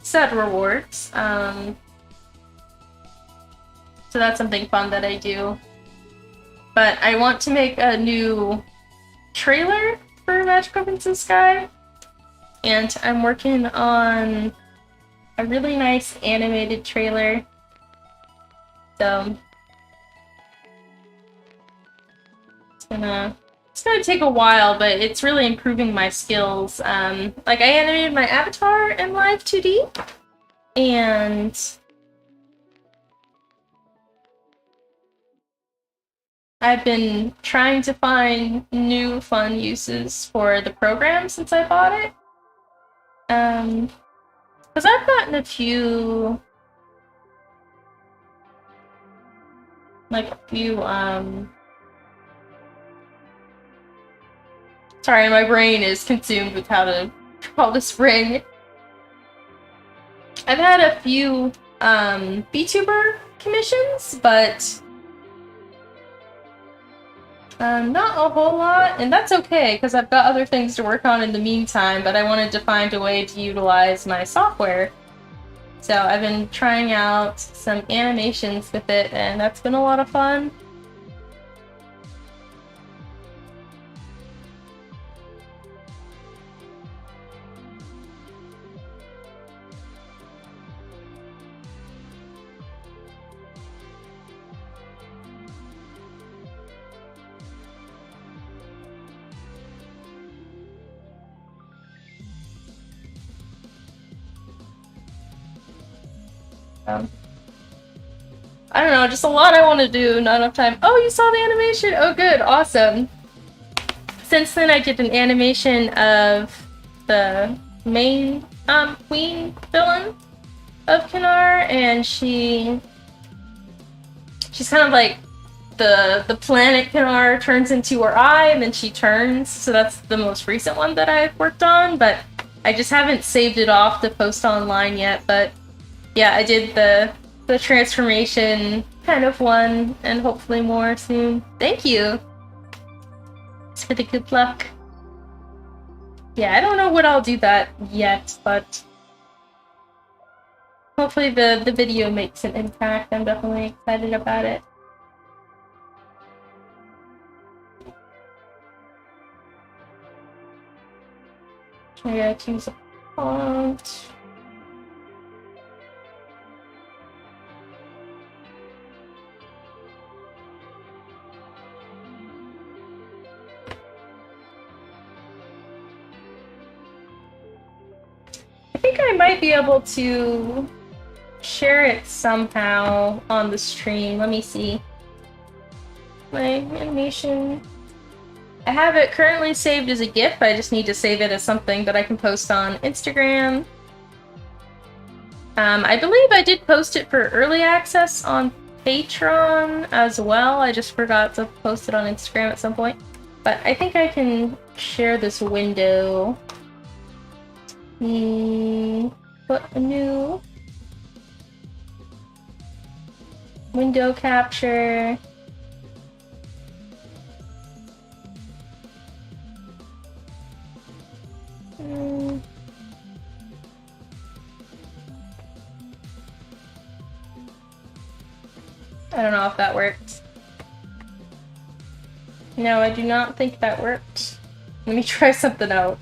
said rewards. So that's something fun that I do. But I want to make a new trailer for Magical Princess Sky, and I'm working on a really nice animated trailer. So it's gonna take a while, but it's really improving my skills. Like, I animated my avatar in Live 2D, and I've been trying to find new fun uses for the program since I bought it. Because I've gotten a few, sorry, my brain is consumed with how to draw this ring. I've had a few Vtuber commissions, but not a whole lot, and that's okay, because I've got other things to work on in the meantime, but I wanted to find a way to utilize my software. So I've been trying out some animations with it, and that's been a lot of fun. I don't know, just a lot I want to do, not enough time. Oh, you saw the animation? Oh good, awesome. Since then I did an animation of the main queen villain of Kinar, and she's kind of like the planet Kinar turns into her eye, and then she turns, so that's the most recent one that I've worked on, but I just haven't saved it off to post online yet. But yeah, I did the transformation kind of one, and hopefully more soon. Thank you! It's for the good luck. Yeah, I don't know what I'll do that yet, but hopefully the video makes an impact. I'm definitely excited about it. I gotta choose a font. I might be able to share it somehow on the stream. Let me see. My animation. I have it currently saved as a GIF. I just need to save it as something that I can post on Instagram. I believe I did post it for early access on Patreon as well. I just forgot to post it on Instagram at some point. But I think I can share this window. Put a new window capture. I don't know if that worked. No, I do not think that worked. Let me try something out.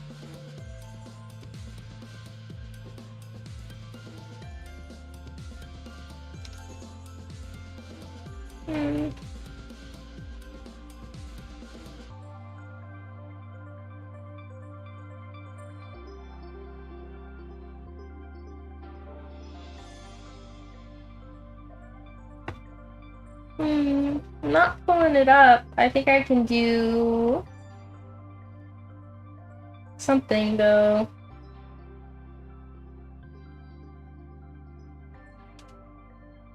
I'm not pulling it up. I think I can do something though.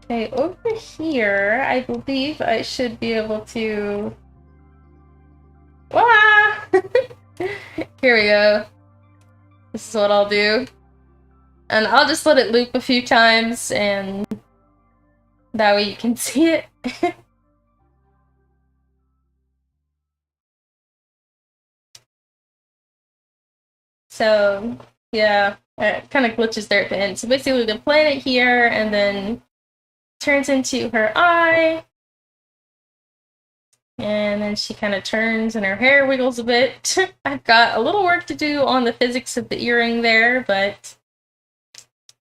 Okay, over here, I believe I should be able to... Wah! Here we go. This is what I'll do. And I'll just let it loop a few times, and that way you can see it. So, yeah, it kind of glitches there at the end. So basically the planet here, and then turns into her eye. And then she kind of turns and her hair wiggles a bit. I've got a little work to do on the physics of the earring there, but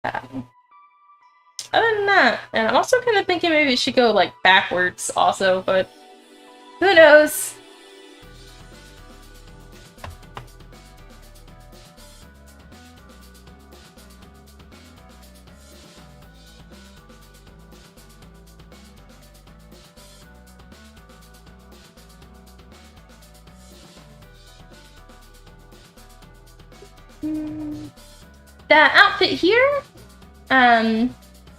other than that, and I'm also kind of thinking maybe it should go like backwards also, but who knows? That outfit here?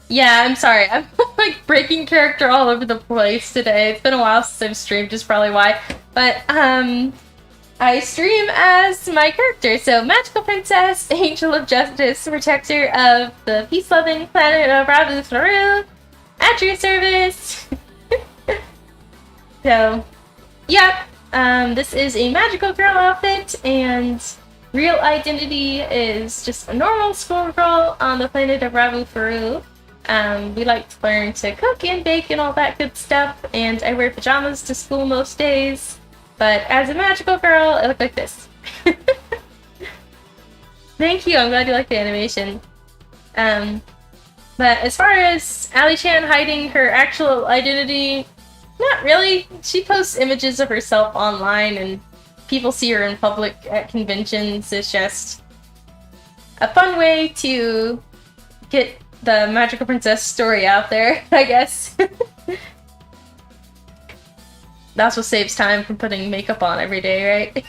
Yeah, I'm sorry. I'm like breaking character all over the place today. It's been a while since I've streamed, is probably why. But, I stream as my character, so Magical Princess, Angel of Justice, Protector of the Peace-Loving Planet of Rabufru, at your service! So, yeah, this is a magical girl outfit, and real identity is just a normal schoolgirl on the planet of Rabufru. We like to learn to cook and bake and all that good stuff, and I wear pajamas to school most days. But as a magical girl, I look like this. Thank you, I'm glad you like the animation. But as far as Allie-chan hiding her actual identity, not really. She posts images of herself online and people see her in public at conventions. It's just a fun way to get the Magical Princess story out there, I guess. That's what saves time from putting makeup on every day, right?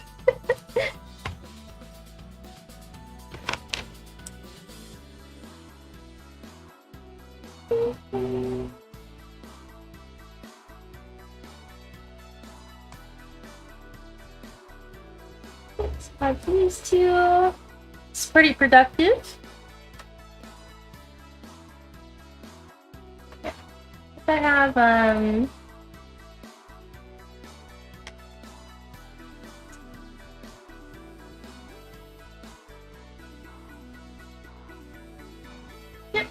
Let's have these two. It's pretty productive. I have,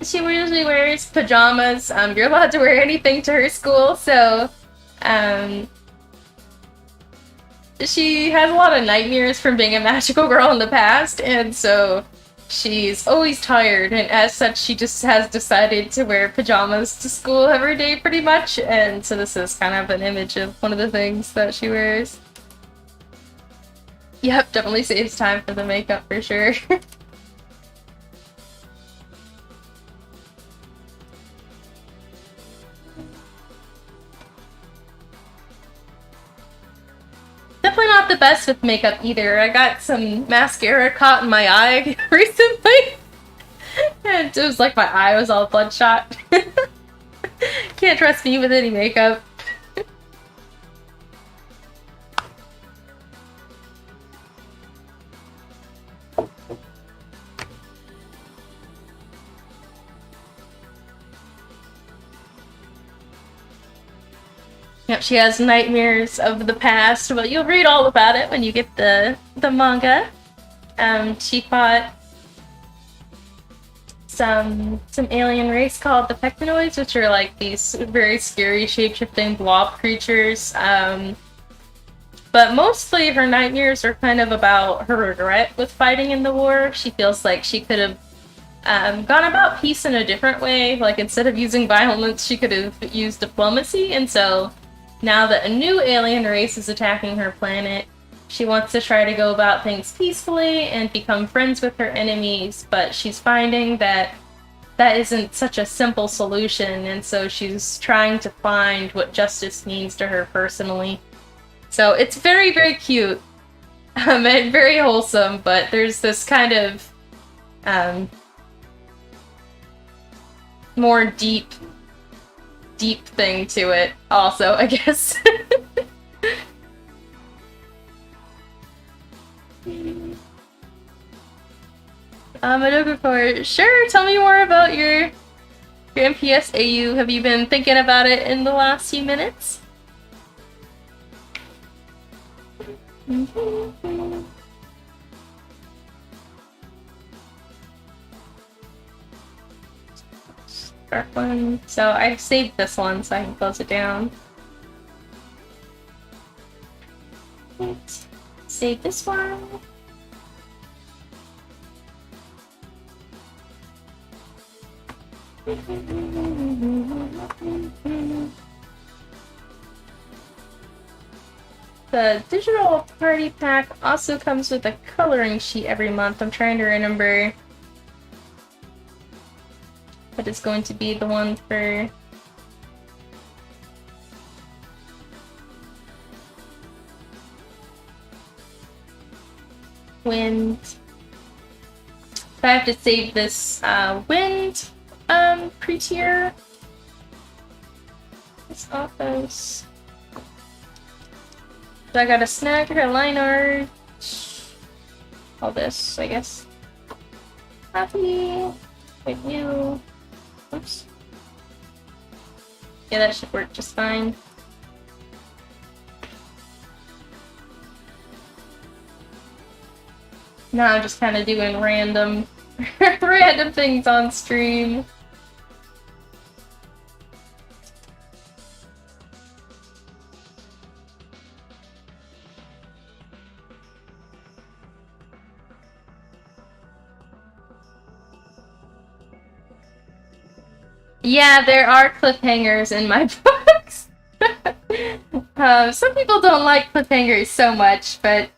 she usually wears pajamas. You're allowed to wear anything to her school, so, she has a lot of nightmares from being a magical girl in the past, and so she's always tired, and as such, she just has decided to wear pajamas to school every day, pretty much, and so this is kind of an image of one of the things that she wears. Yep, definitely saves time for the makeup, for sure. best with makeup either. I got some mascara caught in my eye recently. And it was like my eye was all bloodshot. Can't trust me with any makeup. Yep, she has nightmares of the past, but you'll read all about it when you get the manga. She fought some alien race called the Pectinoids, which are like these very scary shape-shifting blob creatures. But mostly her nightmares are kind of about her regret with fighting in the war. She feels like she could have gone about peace in a different way. Like, instead of using violence, she could have used diplomacy, and so now that a new alien race is attacking her planet, she wants to try to go about things peacefully and become friends with her enemies, but she's finding that that isn't such a simple solution, and so she's trying to find what justice means to her personally. So it's very, very cute and very wholesome, but there's this kind of more deep thing to it also, I guess. Madoka, sure, tell me more about your MPS AU. Have you been thinking about it in the last few minutes? Dark one. So I saved this one so I can close it down. Let's save this one. The digital party pack also comes with a coloring sheet every month. I'm trying to remember what is going to be the one for wind. So I have to save this wind pre-tier. This office. So I got a snack, her line art, all this, I guess. Happy with you. Oops. Yeah, that should work just fine. Now I'm just kind of doing random things on stream. Yeah, there are cliffhangers in my books. Some people don't like cliffhangers so much, but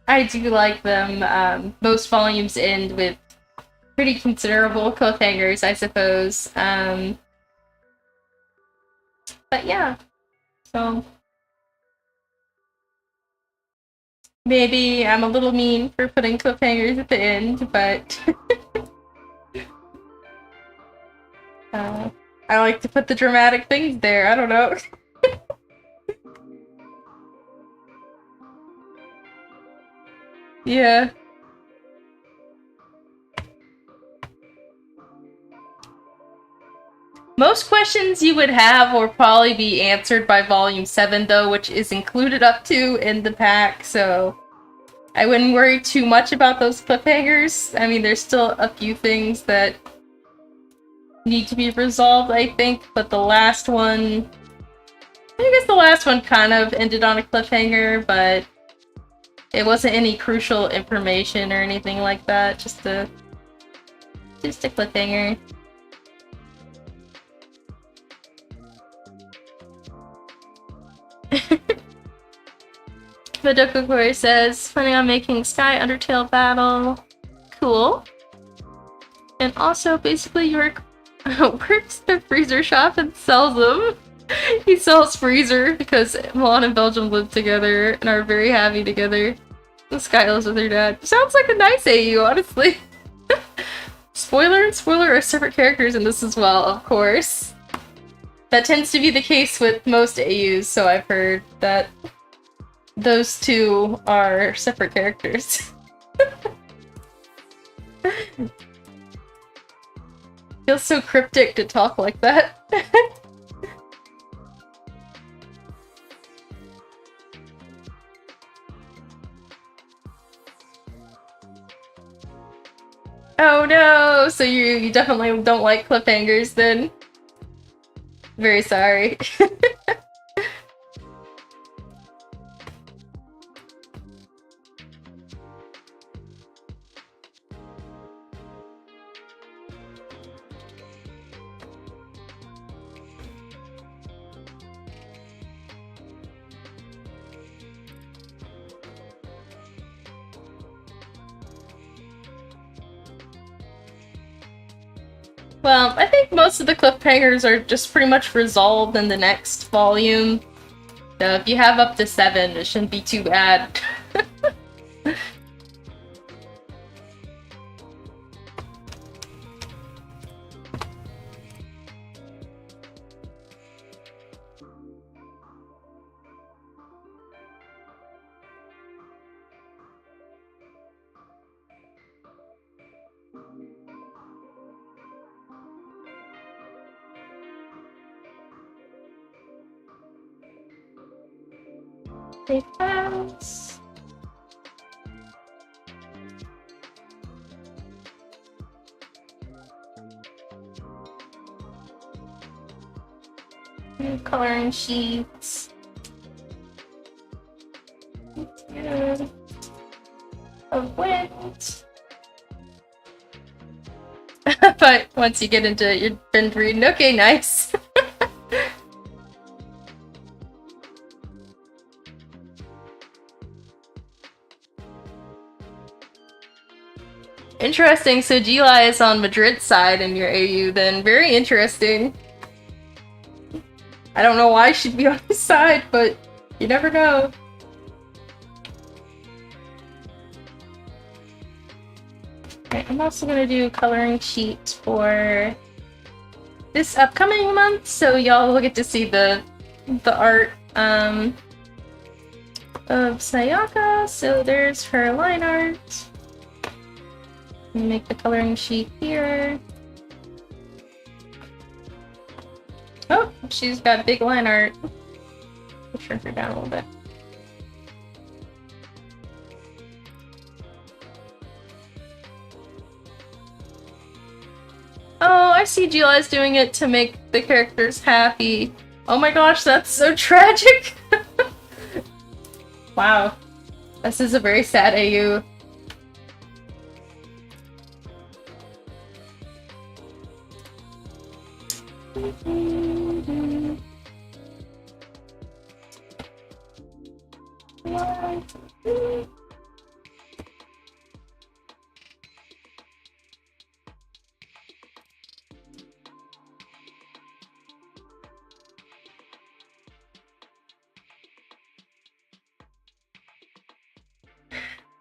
I do like them. Most volumes end with pretty considerable cliffhangers, I suppose. But yeah, so maybe I'm a little mean for putting cliffhangers at the end, but I like to put the dramatic things there, I don't know. Yeah. Most questions you would have will probably be answered by Volume 7, though, which is included up to in the pack, so I wouldn't worry too much about those cliffhangers. I mean, there's still a few things that need to be resolved, I think, but the last one... I guess the last one kind of ended on a cliffhanger, but it wasn't any crucial information or anything like that, just a cliffhanger. Madoka says, planning on making Sky Undertale battle. Cool. And also, basically, York works the freezer shop and sells them. He sells freezer because Milan and Belgium live together and are very happy together. Sky lives with her dad. Sounds like a nice AU, honestly. Spoiler and spoiler are separate characters in this as well, of course. That tends to be the case with most AUs, so I've heard that those two are separate characters. Feels so cryptic to talk like that. Oh no! So you definitely don't like cliffhangers then? Very sorry. Well, I think most of the cliffhangers are just pretty much resolved in the next volume. So if you have up to 7, it shouldn't be too bad. Safe house. New coloring sheets. Yeah. Of wind. But once you get into it, you've been reading. Okay, nice. Interesting, so Gila is on Madrid's side in your AU then. Very interesting. I don't know why she'd be on his side, but you never know. Right, I'm also gonna do coloring sheets for this upcoming month, so y'all will get to see the art of Sayaka. So there's her line art. Make the coloring sheet here. Oh, she's got big line art. I'll shrink her down a little bit. Oh, I see Gila's doing it to make the characters happy. Oh my gosh, that's so tragic! Wow. This is a very sad AU.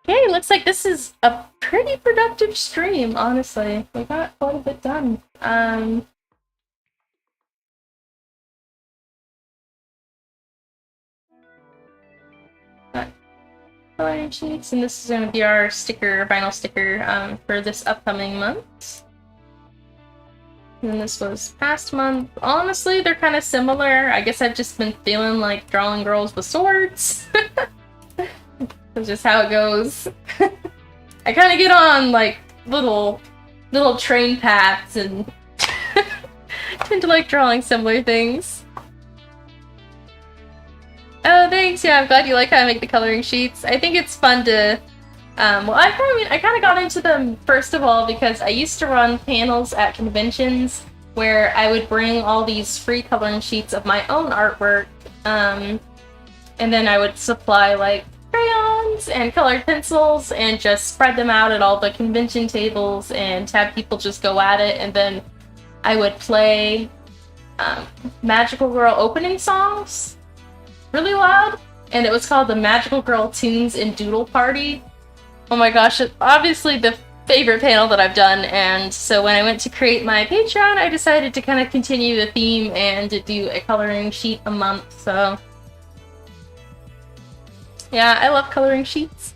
Okay, looks like this is a pretty productive stream, honestly. We got quite a bit done. Got coloring sheets, and this is going to be our sticker, vinyl sticker, for this upcoming month. And then this was past month. Honestly, they're kind of similar. I guess I've just been feeling like drawing girls with swords. That's just how it goes. I kind of get on like little train paths and tend to like drawing similar things. Oh, thanks. Yeah, I'm glad you like how I make the coloring sheets. I think it's fun to. Well, I kind of got into them first of all because I used to run panels at conventions where I would bring all these free coloring sheets of my own artwork, and then I would supply like crayons and colored pencils and just spread them out at all the convention tables and have people just go at it, and then I would play um, Magical Girl opening songs really loud, and it was called the Magical Girl Tunes and Doodle Party. Oh my gosh, it's obviously the favorite panel that I've done, and so when I went to create my Patreon, I decided to kind of continue the theme and to do a coloring sheet a month, so yeah, I love coloring sheets.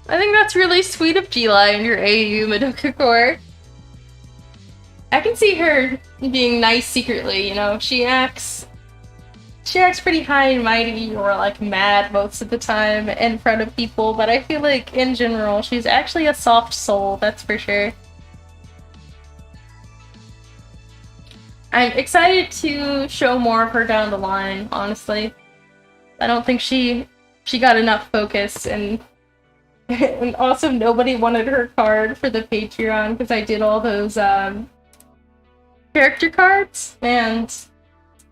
I think that's really sweet of Gila and your AU Madoka Core. I can see her being nice secretly, you know, she acts pretty high and mighty or like mad most of the time in front of people, but I feel like in general she's actually a soft soul, that's for sure. I'm excited to show more of her down the line, honestly. I don't think she got enough focus, and and also nobody wanted her card for the Patreon because I did all those character cards, and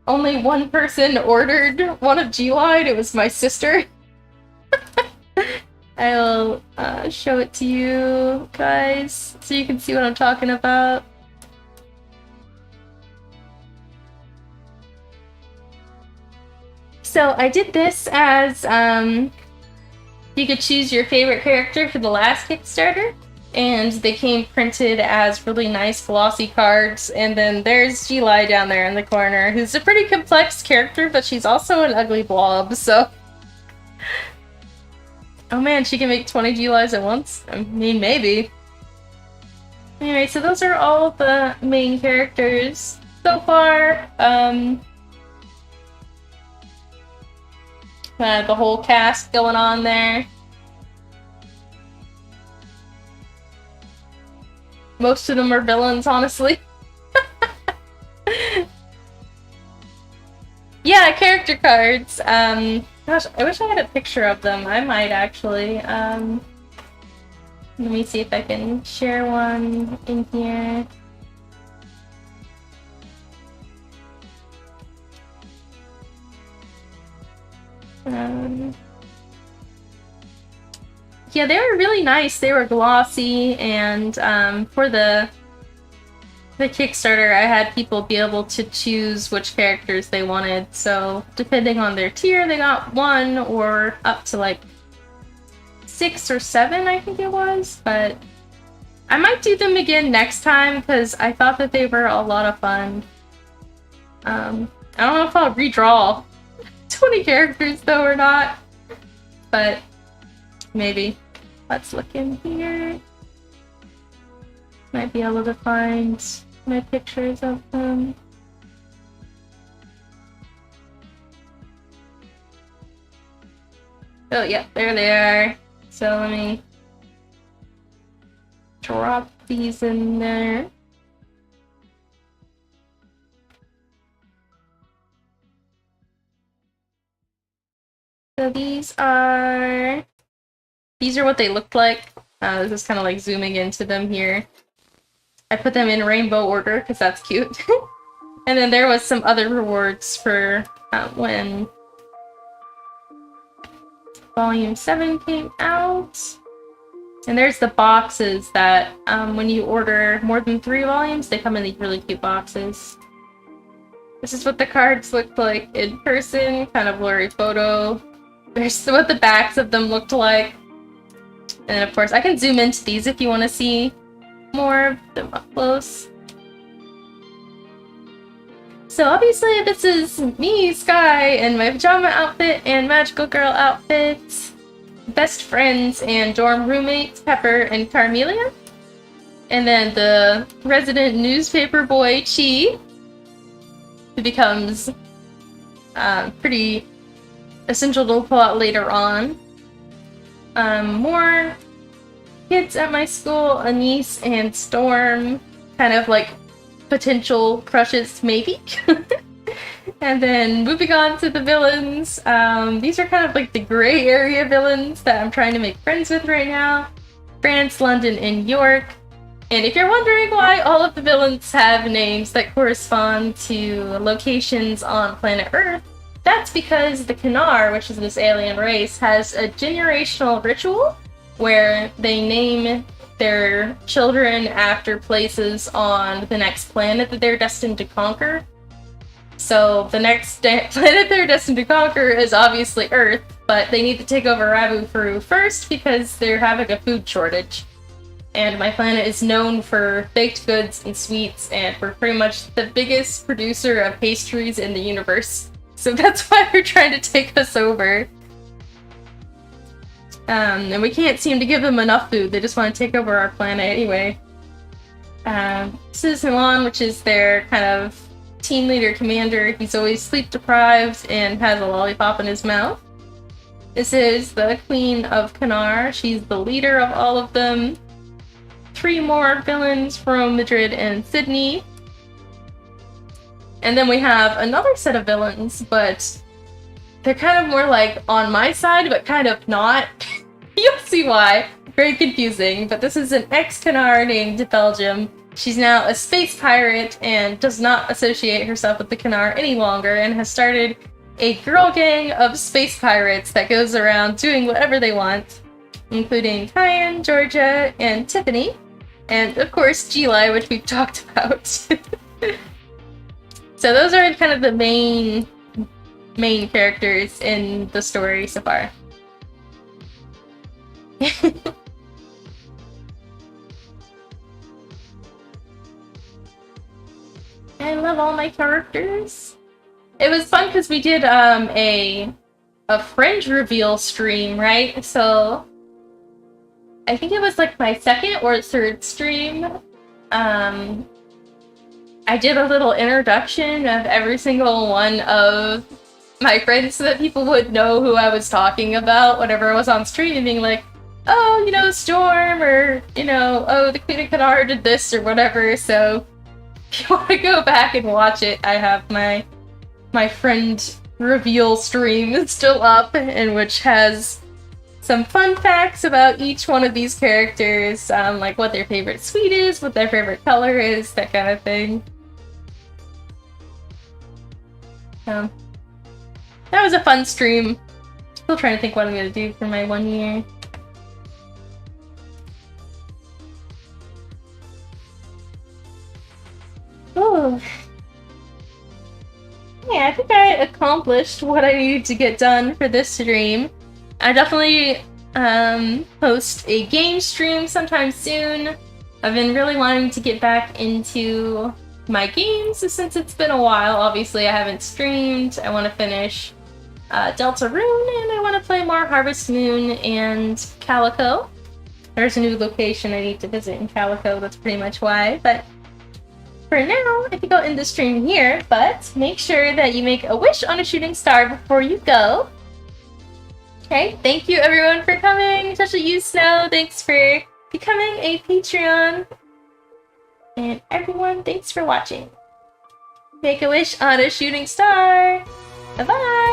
only one person ordered one of G-Line. It was my sister. I'll show it to you guys so you can see what I'm talking about. So I did this as you could choose your favorite character for the last Kickstarter, and they came printed as really nice glossy cards, and then there's G-Lai down there in the corner, who's a pretty complex character, but she's also an ugly blob, so... Oh man, she can make 20 G-Lais at once? I mean, maybe. Anyway, so those are all the main characters so far. The whole cast going on there. Most of them are villains, honestly. Yeah, character cards. Gosh, I wish I had a picture of them. I might actually. Let me see if I can share one in here. Yeah, they were really nice. They were glossy, and for the Kickstarter, I had people be able to choose which characters they wanted. So depending on their tier, they got 1 or up to like 6 or 7, I think it was. But I might do them again next time because I thought that they were a lot of fun. I don't know if I'll redraw 20 characters though or not, but maybe. Let's look in here. Might be able to find my pictures of them. Oh yeah, there they are. So let me drop these in there. So these are what they look like. This is kind of like zooming into them here. I put them in rainbow order because that's cute. And then there was some other rewards for when Volume 7 came out. And there's the boxes that when you order more than 3 volumes, they come in these really cute boxes. This is what the cards looked like in person, kind of blurry photo. There's what the backs of them looked like. And of course, I can zoom into these if you want to see more of them up close. So obviously this is me, Sky, in my pajama outfit and magical girl outfit. Best friends and dorm roommates, Pepper and Carmelia. And then the resident newspaper boy, Chi, who becomes pretty essential to pull out later on. More kids at my school, Anise and Storm, kind of like potential crushes, maybe. And then moving on to the villains, these are kind of like the gray area villains that I'm trying to make friends with right now. France, London, and York. And if you're wondering why all of the villains have names that correspond to locations on planet Earth, that's because the Kanar, which is this alien race, has a generational ritual where they name their children after places on the next planet that they're destined to conquer. So the next planet they're destined to conquer is obviously Earth, but they need to take over Rabufru first because they're having a food shortage. And my planet is known for baked goods and sweets, and we're pretty much the biggest producer of pastries in the universe. So that's why they're trying to take us over. And we can't seem to give them enough food, they just want to take over our planet anyway. This is Milan, which is their kind of team leader commander. He's always sleep deprived and has a lollipop in his mouth. This is the Queen of Kanar. She's the leader of all of them. 3 more villains from Madrid and Sydney. And then we have another set of villains, but they're kind of more like on my side, but kind of not. You'll see why. Very confusing, but this is an ex-Kanar named Belgium. She's now a space pirate and does not associate herself with the Kanar any longer and has started a girl gang of space pirates that goes around doing whatever they want, including Kyan, Georgia, and Tiffany, and of course Geli, which we've talked about. So those are kind of the main characters in the story so far. I love all my characters. It was fun because we did a friend reveal stream, right? So I think it was like my 2nd or 3rd stream. I did a little introduction of every single one of my friends so that people would know who I was talking about whenever I was on stream, being like, oh, you know, Storm, or, you know, oh, the Queen of Kanar did this or whatever. So if you want to go back and watch it, I have my friend reveal stream still up, in which has some fun facts about each one of these characters, like what their favorite sweet is, what their favorite color is, that kind of thing. That was a fun stream. Still trying to think what I'm gonna do for my 1 year. Oh. Yeah, I think I accomplished what I needed to get done for this stream. I definitely post a game stream sometime soon. I've been really wanting to get back into my games since it's been a while. Obviously, I haven't streamed. I want to finish Deltarune, and I want to play more Harvest Moon and Calico. There's a new location I need to visit in Calico, that's pretty much why. But for now, I think I'll end the stream here, but make sure that you make a wish on a shooting star before you go. Okay, thank you everyone for coming, especially you, Snow. Thanks for becoming a Patreon. And everyone, thanks for watching. Make a wish on a shooting star. Bye-bye!